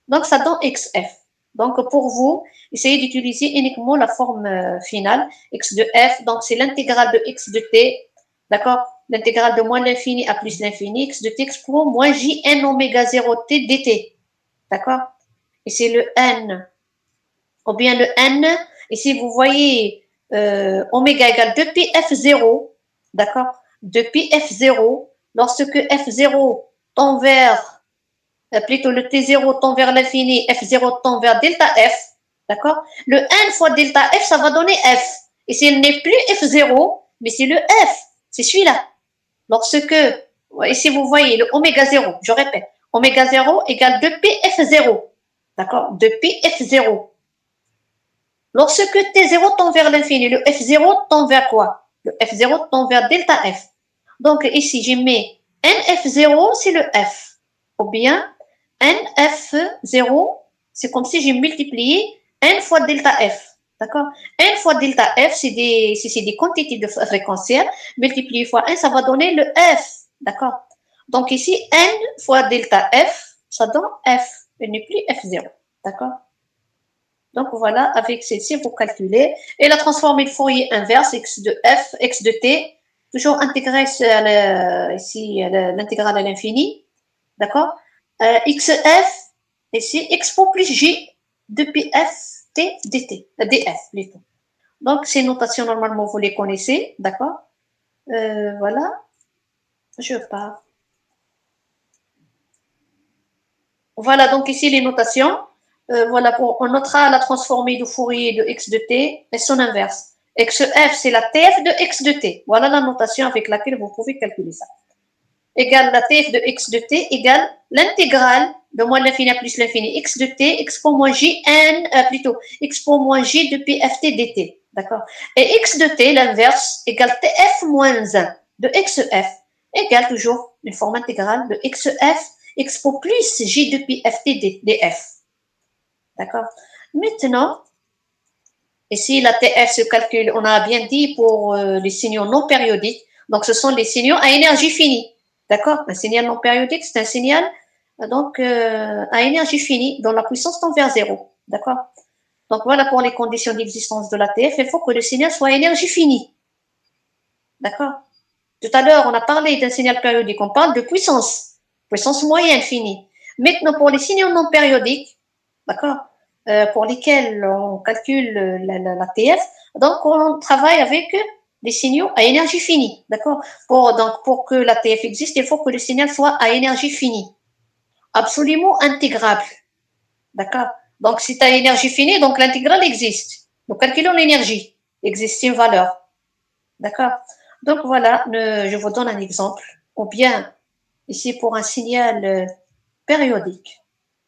donc ça donne xf. Donc, pour vous, essayez d'utiliser uniquement la forme finale, x de f, donc c'est l'intégrale de x de t, d'accord? L'intégrale de moins l'infini à plus l'infini, x de t expo moins jn oméga 0 t dt. D'accord? Et c'est le n, ou bien le n. Ici, vous voyez oméga égale 2pi f0, d'accord? 2pi f0, lorsque f0 tend vers, plutôt le t0 tend vers l'infini, f0 tend vers delta f, d'accord? Le n fois delta f, ça va donner f. Et s'il n'est plus f0, mais c'est le f, c'est celui-là. Lorsque, ici vous voyez le oméga 0, je répète, oméga 0 égale 2pi f0, d'accord? 2pi f0. Lorsque T0 tend vers l'infini, le F0 tend vers quoi? Le F0 tend vers delta F. Donc ici, j'ai mis NF0, c'est le F. Ou bien NF0, c'est comme si j'ai multiplié N fois delta F. D'accord? N fois delta F, c'est des quantités de fréquentielles. Multiplié fois N, ça va donner le F. D'accord? Donc ici, N fois delta F, ça donne F. Il n'est plus F0. D'accord? Donc voilà, avec celle-ci, vous calculez. Et la transformée de Fourier inverse, x de f, x de t, toujours intégrer ici l'intégrale à l'infini, d'accord. XF, ici, expo plus J de pi f t dt, df plutôt. Donc, ces notations, normalement, vous les connaissez, d'accord. Voilà, je pars. Voilà, donc ici, les notations. Voilà, on notera la transformée de Fourier de x de t et son inverse. XF, c'est la TF de x de t. Voilà la notation avec laquelle vous pouvez calculer ça. Égale la TF de x de t égale l'intégrale de moins l'infini à plus l'infini x de t expo moins j n, plutôt expo moins j de pi ft dt. D'accord. Et x de t, l'inverse, égale tf moins 1 de xf égale toujours une forme intégrale de xf expo plus j de pi ft df. D'accord. Maintenant, ici, la TF se calcule, on a bien dit, pour les signaux non périodiques. Donc, ce sont les signaux à énergie finie. D'accord. Un signal non périodique, c'est un signal donc à énergie finie, dont la puissance tend vers zéro. D'accord. Donc, voilà pour les conditions d'existence de la TF. Il faut que le signal soit à énergie finie. D'accord. Tout à l'heure, on a parlé d'un signal périodique. On parle de puissance moyenne finie. Maintenant, pour les signaux non périodiques, d'accord, pour lesquels on calcule la TF, donc on travaille avec des signaux à énergie finie, d'accord. Pour que la TF existe, il faut que le signal soit à énergie finie, absolument intégrable, d'accord. Donc, si tu as énergie finie, donc l'intégrale existe. Nous calculons l'énergie, existe une valeur, d'accord. Donc voilà, je vous donne un exemple, ou bien ici pour un signal périodique.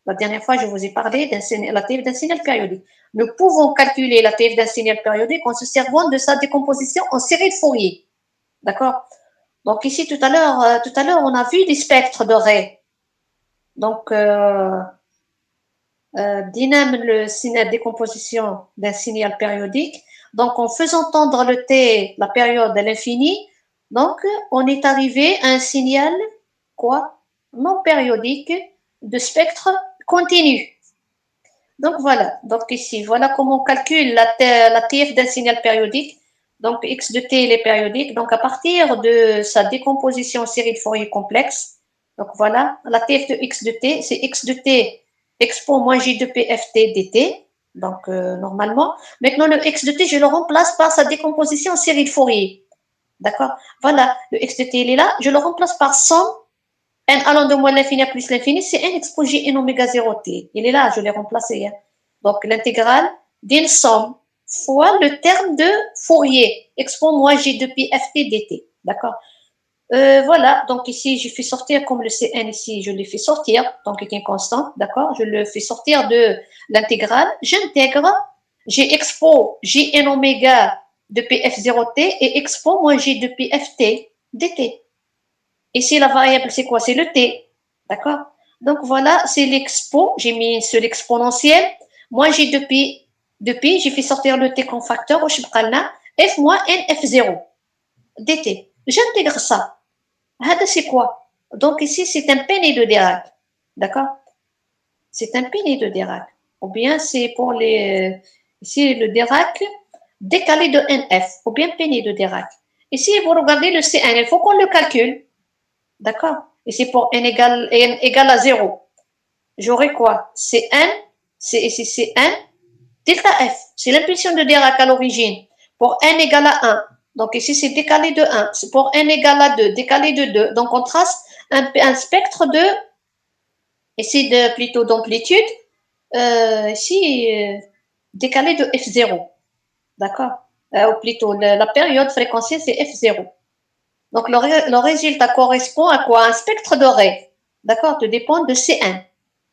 La dernière fois, je vous ai parlé la TF d'un signal périodique. Nous pouvons calculer la TF d'un signal périodique en se servant de sa décomposition en série de Fourier. D'accord. Donc ici, tout à l'heure, on a vu les spectres de Ré. Donc, Dyname le signal de décomposition d'un signal périodique. Donc, en faisant tendre le T, la période à l'infini, donc, on est arrivé à un signal, quoi, non périodique de spectre continu. Donc, voilà. Donc, ici, voilà comment on calcule la TF d'un signal périodique. Donc, x de t, il est périodique. Donc, à partir de sa décomposition en série de Fourier complexe, donc voilà, la TF de x de t, c'est x de t expo moins j de p ft dt. Donc, normalement. Maintenant, le x de t, je le remplace par sa décomposition en série de Fourier. D'accord. Voilà, le x de t, il est là. Je le remplace par somme n allant de moins l'infini à plus l'infini, c'est n expo j n oméga 0 t. Il est là, je l'ai remplacé. Hein. Donc, l'intégrale d'une somme fois le terme de Fourier, expo moins j de pi ft dt. D'accord. Voilà, donc ici, je fais sortir comme le Cn ici, je l'ai fait sortir, donc il est une constante, d'accord. Je le fais sortir de l'intégrale. J'intègre, j'ai expo j n oméga de pf0t et expo moins j de pi ft dt. Ici, la variable, c'est quoi? C'est le t, d'accord. Donc voilà, c'est l'expo, j'ai mis sur l'exponentiel. Moi, j'ai depuis, j'ai fait sortir le t comme facteur, au chibralna, f moins n f0 dt. J'intègre ça. C'est quoi? Donc ici, c'est un peiné de Dirac. D'accord. C'est un peiné de Dirac. Ou bien c'est pour les... Ici, le Dirac décalé de NF. Ou bien peiné de Dirac. Ici, vous regardez le C1. Il faut qu'on le calcule. D'accord. Ici, pour n égale à 0. J'aurai quoi? Cn, ici Cn, delta F. C'est l'impulsion de Dirac à l'origine. Pour n égale à 1. Donc ici, c'est décalé de 1. C'est pour n égale à 2, décalé de 2. Donc on trace un spectre de, ici plutôt d'amplitude, ici décalé de F0. D'accord. Ou plutôt la période fréquentielle, c'est F0. Donc le résultat correspond à quoi? Un spectre de Ré. D'accord. Tout dépend de C1.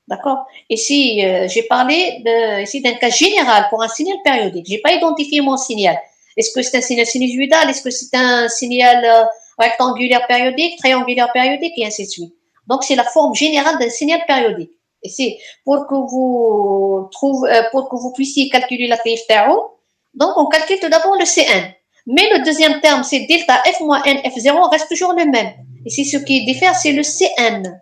D'accord. Ici, j'ai parlé ici d'un cas général pour un signal périodique. Je n'ai pas identifié mon signal. Est-ce que c'est un signal sinusoïdal? Est-ce que c'est un signal rectangulaire périodique, triangulaire périodique, et ainsi de suite. Donc, c'est la forme générale d'un signal périodique. Et c'est pour que pour que vous puissiez calculer la TF tau, donc on calcule tout d'abord le C1. Mais le deuxième terme, c'est delta F moins N F0, reste toujours le même. Ici, ce qui diffère, c'est le CN.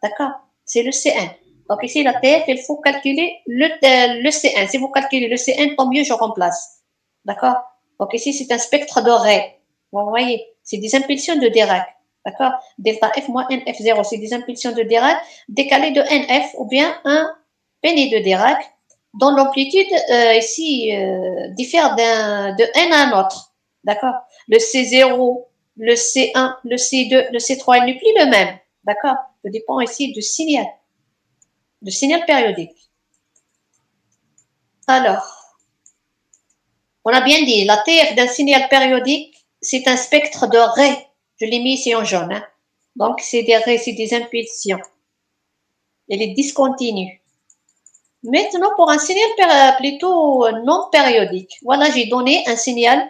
D'accord. C'est le C1. Donc ici, la TF, il faut calculer le C1. Si vous calculez le C1, tant mieux, je remplace. D'accord. Donc ici, c'est un spectre de Ré. Vous voyez, c'est des impulsions de Dirac. D'accord? Delta F moins NF0, c'est des impulsions de Dirac décalées de NF ou bien un penny de Dirac dont l'amplitude ici diffère de N à un autre. D'accord? Le C0, le C1, le C2, le C3, il n'est plus le même. D'accord? Ça dépend ici du signal périodique. Alors, on a bien dit, la TF d'un signal périodique, c'est un spectre de raies. Je l'ai mis ici en jaune. Hein. Donc, c'est des raies, c'est des impulsions. Elle est discontinue. Maintenant, pour un signal plutôt non périodique, voilà, j'ai donné un signal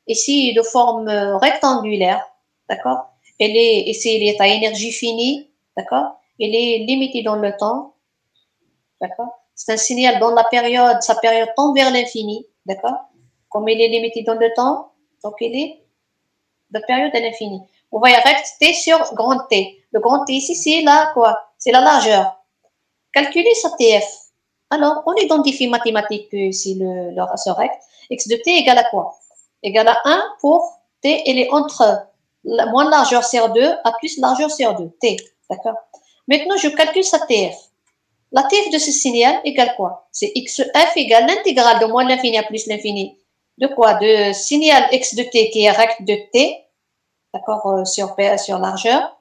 ici de forme rectangulaire, d'accord? Ici, elle est à énergie finie, d'accord? Elle est limitée dans le temps, d'accord? C'est un signal dont sa période tend vers l'infini, d'accord? Comme elle est limitée dans le temps, donc elle est de période à l'infini. On va y rester sur grand T. Le grand T ici, c'est là quoi? C'est la largeur. Calculer sa TF. Alors, on identifie mathématiquement ici ce recte. X de t égale à quoi? Égale à 1 pour t, elle est entre moins largeur CR2 à plus largeur CR2, t. D'accord? Maintenant, je calcule sa TF. La TF de ce signal égale quoi? C'est XF égale l'intégrale de moins l'infini à plus l'infini. De quoi? De signal X de t qui est recte de t, d'accord, sur largeur,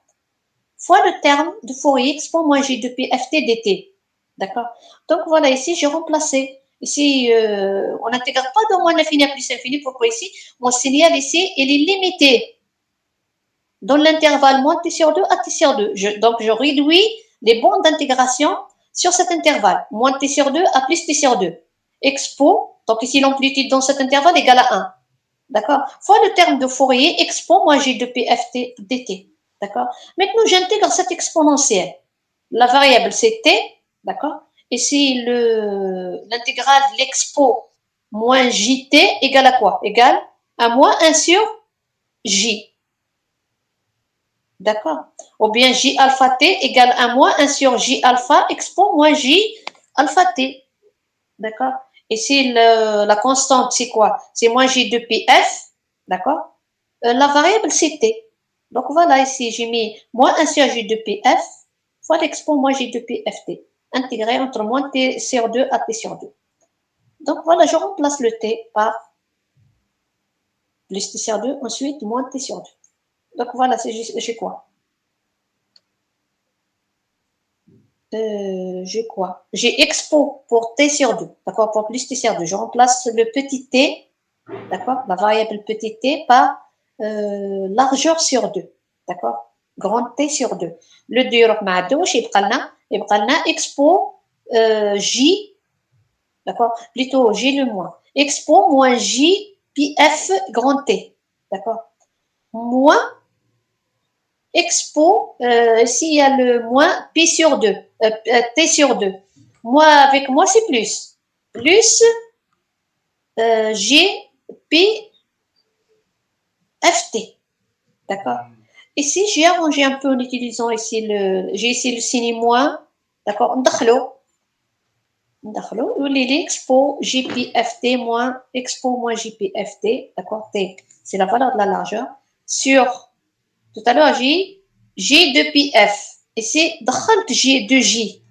fois le terme de Fourier expo moins j depuis ft dt. D'accord? Donc voilà, ici, j'ai remplacé. Ici, on n'intègre pas de moins l'infini à plus l'infini. Pourquoi ici? Mon signal ici, il est limité dans l'intervalle moins t sur 2 à t sur 2. Donc, je réduis les bandes d'intégration sur cet intervalle. Moins t sur 2 à plus t sur 2. Expo, donc ici, l'amplitude dans cet intervalle égale à 1. D'accord? Fois le terme de Fourier, expo moins j depuis ft dt. D'accord? Maintenant, j'intègre cette exponentielle. La variable, c'est t, d'accord? Ici, l'intégrale de l'expo moins jt égale à quoi? Égale à moins 1 sur j. D'accord? Ou bien j alpha t égale à moins 1 sur j alpha expo moins j alpha t. D'accord? Ici, la constante, c'est quoi? C'est moins j depuis f. D'accord? La variable, c'est t. Donc voilà, ici, j'ai mis moins 1 sur j depuis f fois l'expo moins j depuis ft, intégré entre moins t sur 2 à t sur 2. Donc voilà, je remplace le t par plus t sur 2, ensuite moins t sur 2. Donc voilà, j'ai quoi? J'ai quoi? J'ai expo pour t sur 2, d'accord, pour plus t sur 2. Je remplace le petit t, d'accord, la variable petit t par largeur sur 2, d'accord, grand t sur 2. Le 2 يروح مع 2 واش يبقى لنا expo j, d'accord, plutôt j le moins, expo moins j pi f grand t, d'accord, moins expo, ici il y a le moins pi sur 2, t sur 2, moi avec moi c'est plus j pi ft, d'accord. Ici, j'ai arrangé un peu en utilisant ici j'ai ici le signe moins, d'accord, ندخلو لي expo JPFT moins expo moins JPFT, d'accord, T, c'est la valeur de la largeur, sur, tout à l'heure, J de PF, ici, دخلت J de J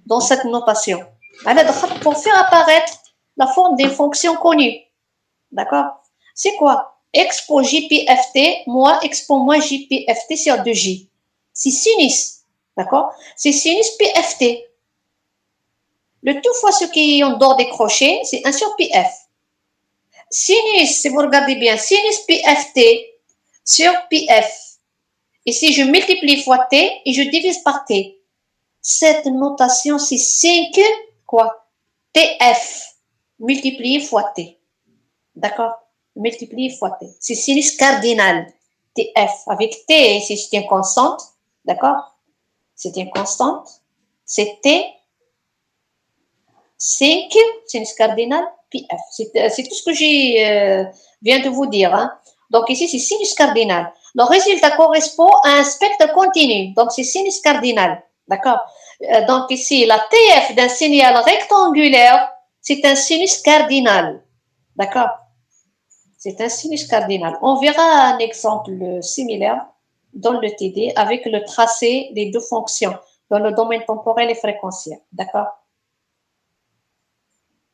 dans cette notation. Alors, pour faire apparaître la forme des fonctions connues, d'accord, c'est quoi? Expo JPFT moins expo moins JPFT sur 2J. C'est sinus, d'accord? C'est sinus PFT. Le tout fois ce qui est en dehors des crochets, c'est 1 sur PF. Sinus, si vous regardez bien, sinus PFT sur PF. Ici, je multiplie fois T et je divise par T. Cette notation, c'est 5 quoi? TF multiplié fois T. D'accord? Multiplié fois T. C'est sinus cardinal. TF. Avec T, c'est une constante. D'accord? C'est une constante. C'est T. 5, sinus cardinal, pi f. C'est tout ce que je viens de vous dire. Hein. Donc ici, c'est sinus cardinal. Le résultat correspond à un spectre continu. Donc c'est sinus cardinal. D'accord? Donc ici, la TF d'un signal rectangulaire, c'est un sinus cardinal. D'accord? C'est un sinus cardinal. On verra un exemple similaire dans le TD avec le tracé des deux fonctions dans le domaine temporel et fréquentiel. D'accord?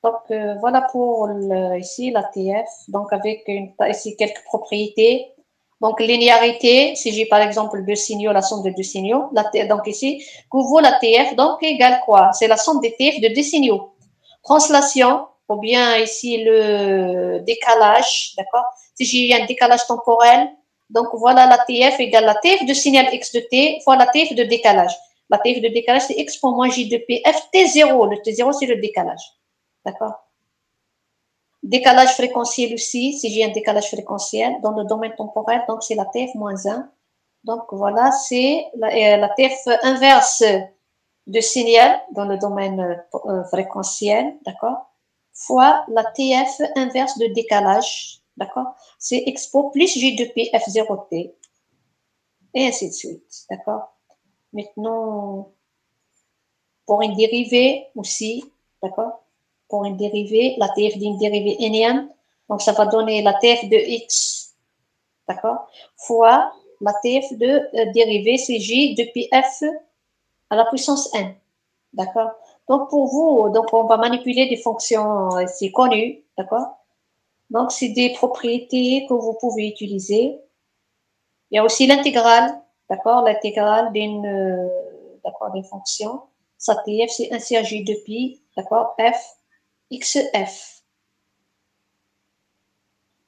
Donc, voilà pour ici la TF. Donc, avec ici quelques propriétés. Donc, linéarité, si j'ai par exemple deux signaux, la somme de deux signaux. Donc, ici, que vaut la TF? Donc, égale quoi? C'est la somme des TF de deux signaux. Translation, ou bien ici le décalage, d'accord? Si j'ai un décalage temporel, donc voilà la TF égale la TF de signal x de t fois la TF de décalage. La TF de décalage, c'est x pour moins j de p f t0. Le t0, c'est le décalage. D'accord? Décalage fréquentiel aussi, si j'ai un décalage fréquentiel dans le domaine temporel, donc c'est la TF moins 1. Donc voilà, c'est la TF inverse de signal dans le domaine fréquentiel, d'accord, fois la TF inverse de décalage, d'accord, c'est expo plus J de P F0T, et ainsi de suite, d'accord. Maintenant, pour une dérivée aussi, d'accord, pour une dérivée, la TF d'une dérivée énième, donc ça va donner la TF de X, d'accord, fois la TF de dérivée, c'est J de PF à la puissance n. D'accord? Donc, pour vous, donc on va manipuler des fonctions ici connues. D'accord? Donc, c'est des propriétés que vous pouvez utiliser. Il y a aussi l'intégrale. D'accord? L'intégrale d'accord, d'une fonction. Sa TF, c'est 1 sur J de pi. D'accord? F, XF.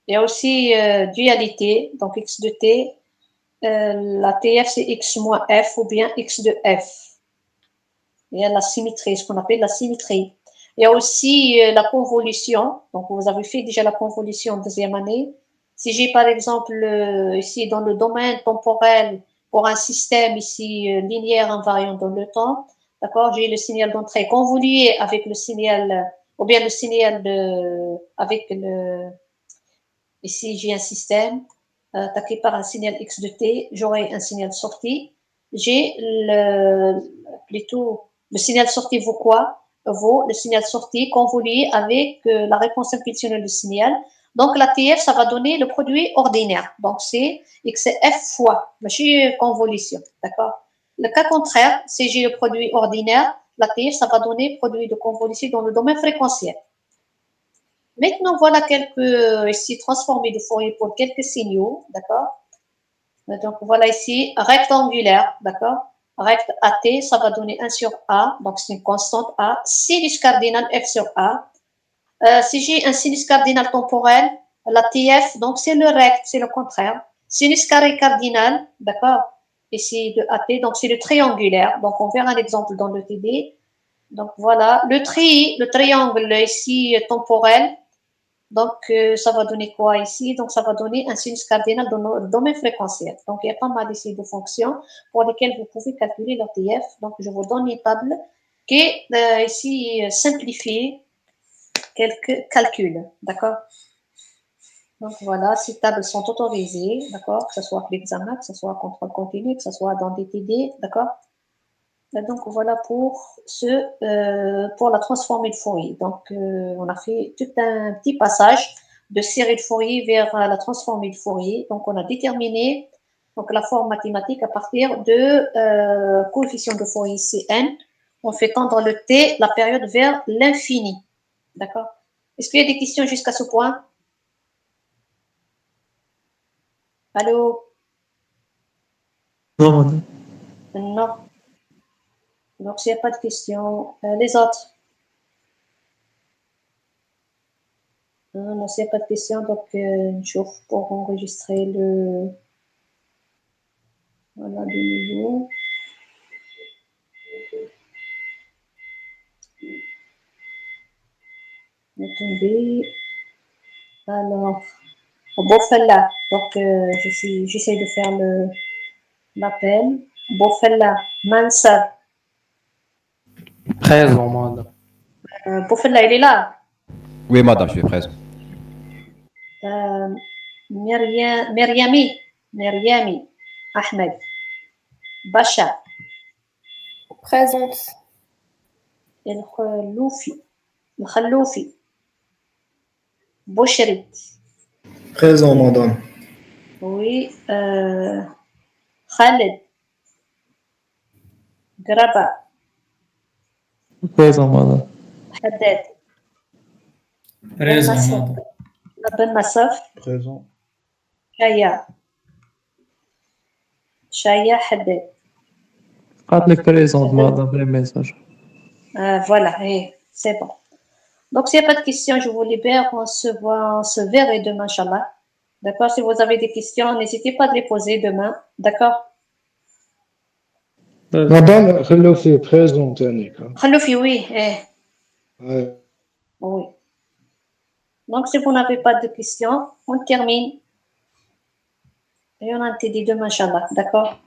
Il y a aussi dualité. Donc, X de T. La TF, c'est X moins F ou bien X de F. Il y a la symétrie, ce qu'on appelle la symétrie. Il y a aussi la convolution. Donc, vous avez fait déjà la convolution en deuxième année. Si j'ai par exemple ici dans le domaine temporel pour un système ici linéaire invariant dans le temps, d'accord, j'ai le signal d'entrée convolué avec le signal, ou bien le signal avec le, ici j'ai un système attaqué par un signal x de t, j'aurai un signal sorti. J'ai plutôt le signal sorti vaut quoi? Vaut le signal sorti convolué avec la réponse impulsionnelle du signal. Donc, la TF, ça va donner le produit ordinaire. Donc, c'est XF fois, mais convolution. D'accord? Le cas contraire, si j'ai le produit ordinaire, la TF, ça va donner produit de convolution dans le domaine fréquentiel. Maintenant, voilà quelques ici transformés de Fourier pour quelques signaux. D'accord? Donc, voilà ici rectangulaire. D'accord? Rect AT, ça va donner 1 sur A, donc c'est une constante A, sinus cardinal F sur A. Si j'ai un sinus cardinal temporel, la TF, donc c'est le rect, c'est le contraire. Sinus carré cardinal, d'accord, ici de AT, donc c'est le triangulaire. Donc on verra un exemple dans le TD. Donc voilà, le triangle ici temporel, donc, ça va donner quoi ici? Donc, ça va donner un sinus cardinal dans le domaine fréquentiel. Donc, il y a pas mal ici de fonctions pour lesquelles vous pouvez calculer leur TF. Donc, je vous donne une table qui est ici simplifiée quelques calculs. D'accord? Donc, voilà, ces tables sont autorisées. D'accord? Que ce soit pour l'examen, que ce soit contrôle continu, que ce soit dans des TD. D'accord? Donc, voilà pour la transformée de Fourier. Donc, on a fait tout un petit passage de série de Fourier vers la transformée de Fourier. Donc, on a déterminé donc, la forme mathématique à partir de coefficient de Fourier Cn. On fait tendre le t, la période vers l'infini. D'accord? Est-ce qu'il y a des questions jusqu'à ce point? Allô? Non, Non. Donc, s'il n'y a pas de questions, les autres? Non, s'il n'y a pas de questions, donc j'ouvre pour enregistrer le. Voilà, de nouveau. Attendez. Alors, Bofella. Donc, j'essaie de faire l'appel. Bofella, Mansab. présent, madame. Bofella, il est là. Oui, madame, je suis présent. Myriami, Ahmed. Bacha. Présente. El Khaloufi. Bouchrit. Présent, madame. Oui. Khaled. Graba. Présent, madame. Haddad. Ben Présent, Nassaf. madame. Ben Nassaf. Présent. Chaya. Chaya Haddad. قالت لك présente, madame, les messages. Voilà, c'est bon. Donc, s'il n'y a pas de questions, je vous libère. On se verra demain, Inch'Allah. D'accord? Si vous avez des questions, n'hésitez pas à les poser demain. D'accord? Madame, خلو فيه présent تاني. Khalofi, oui. Ouais. Oui. Donc, si vous n'avez pas de questions, on termine. Et on a dit demain, Inch'Allah. D'accord?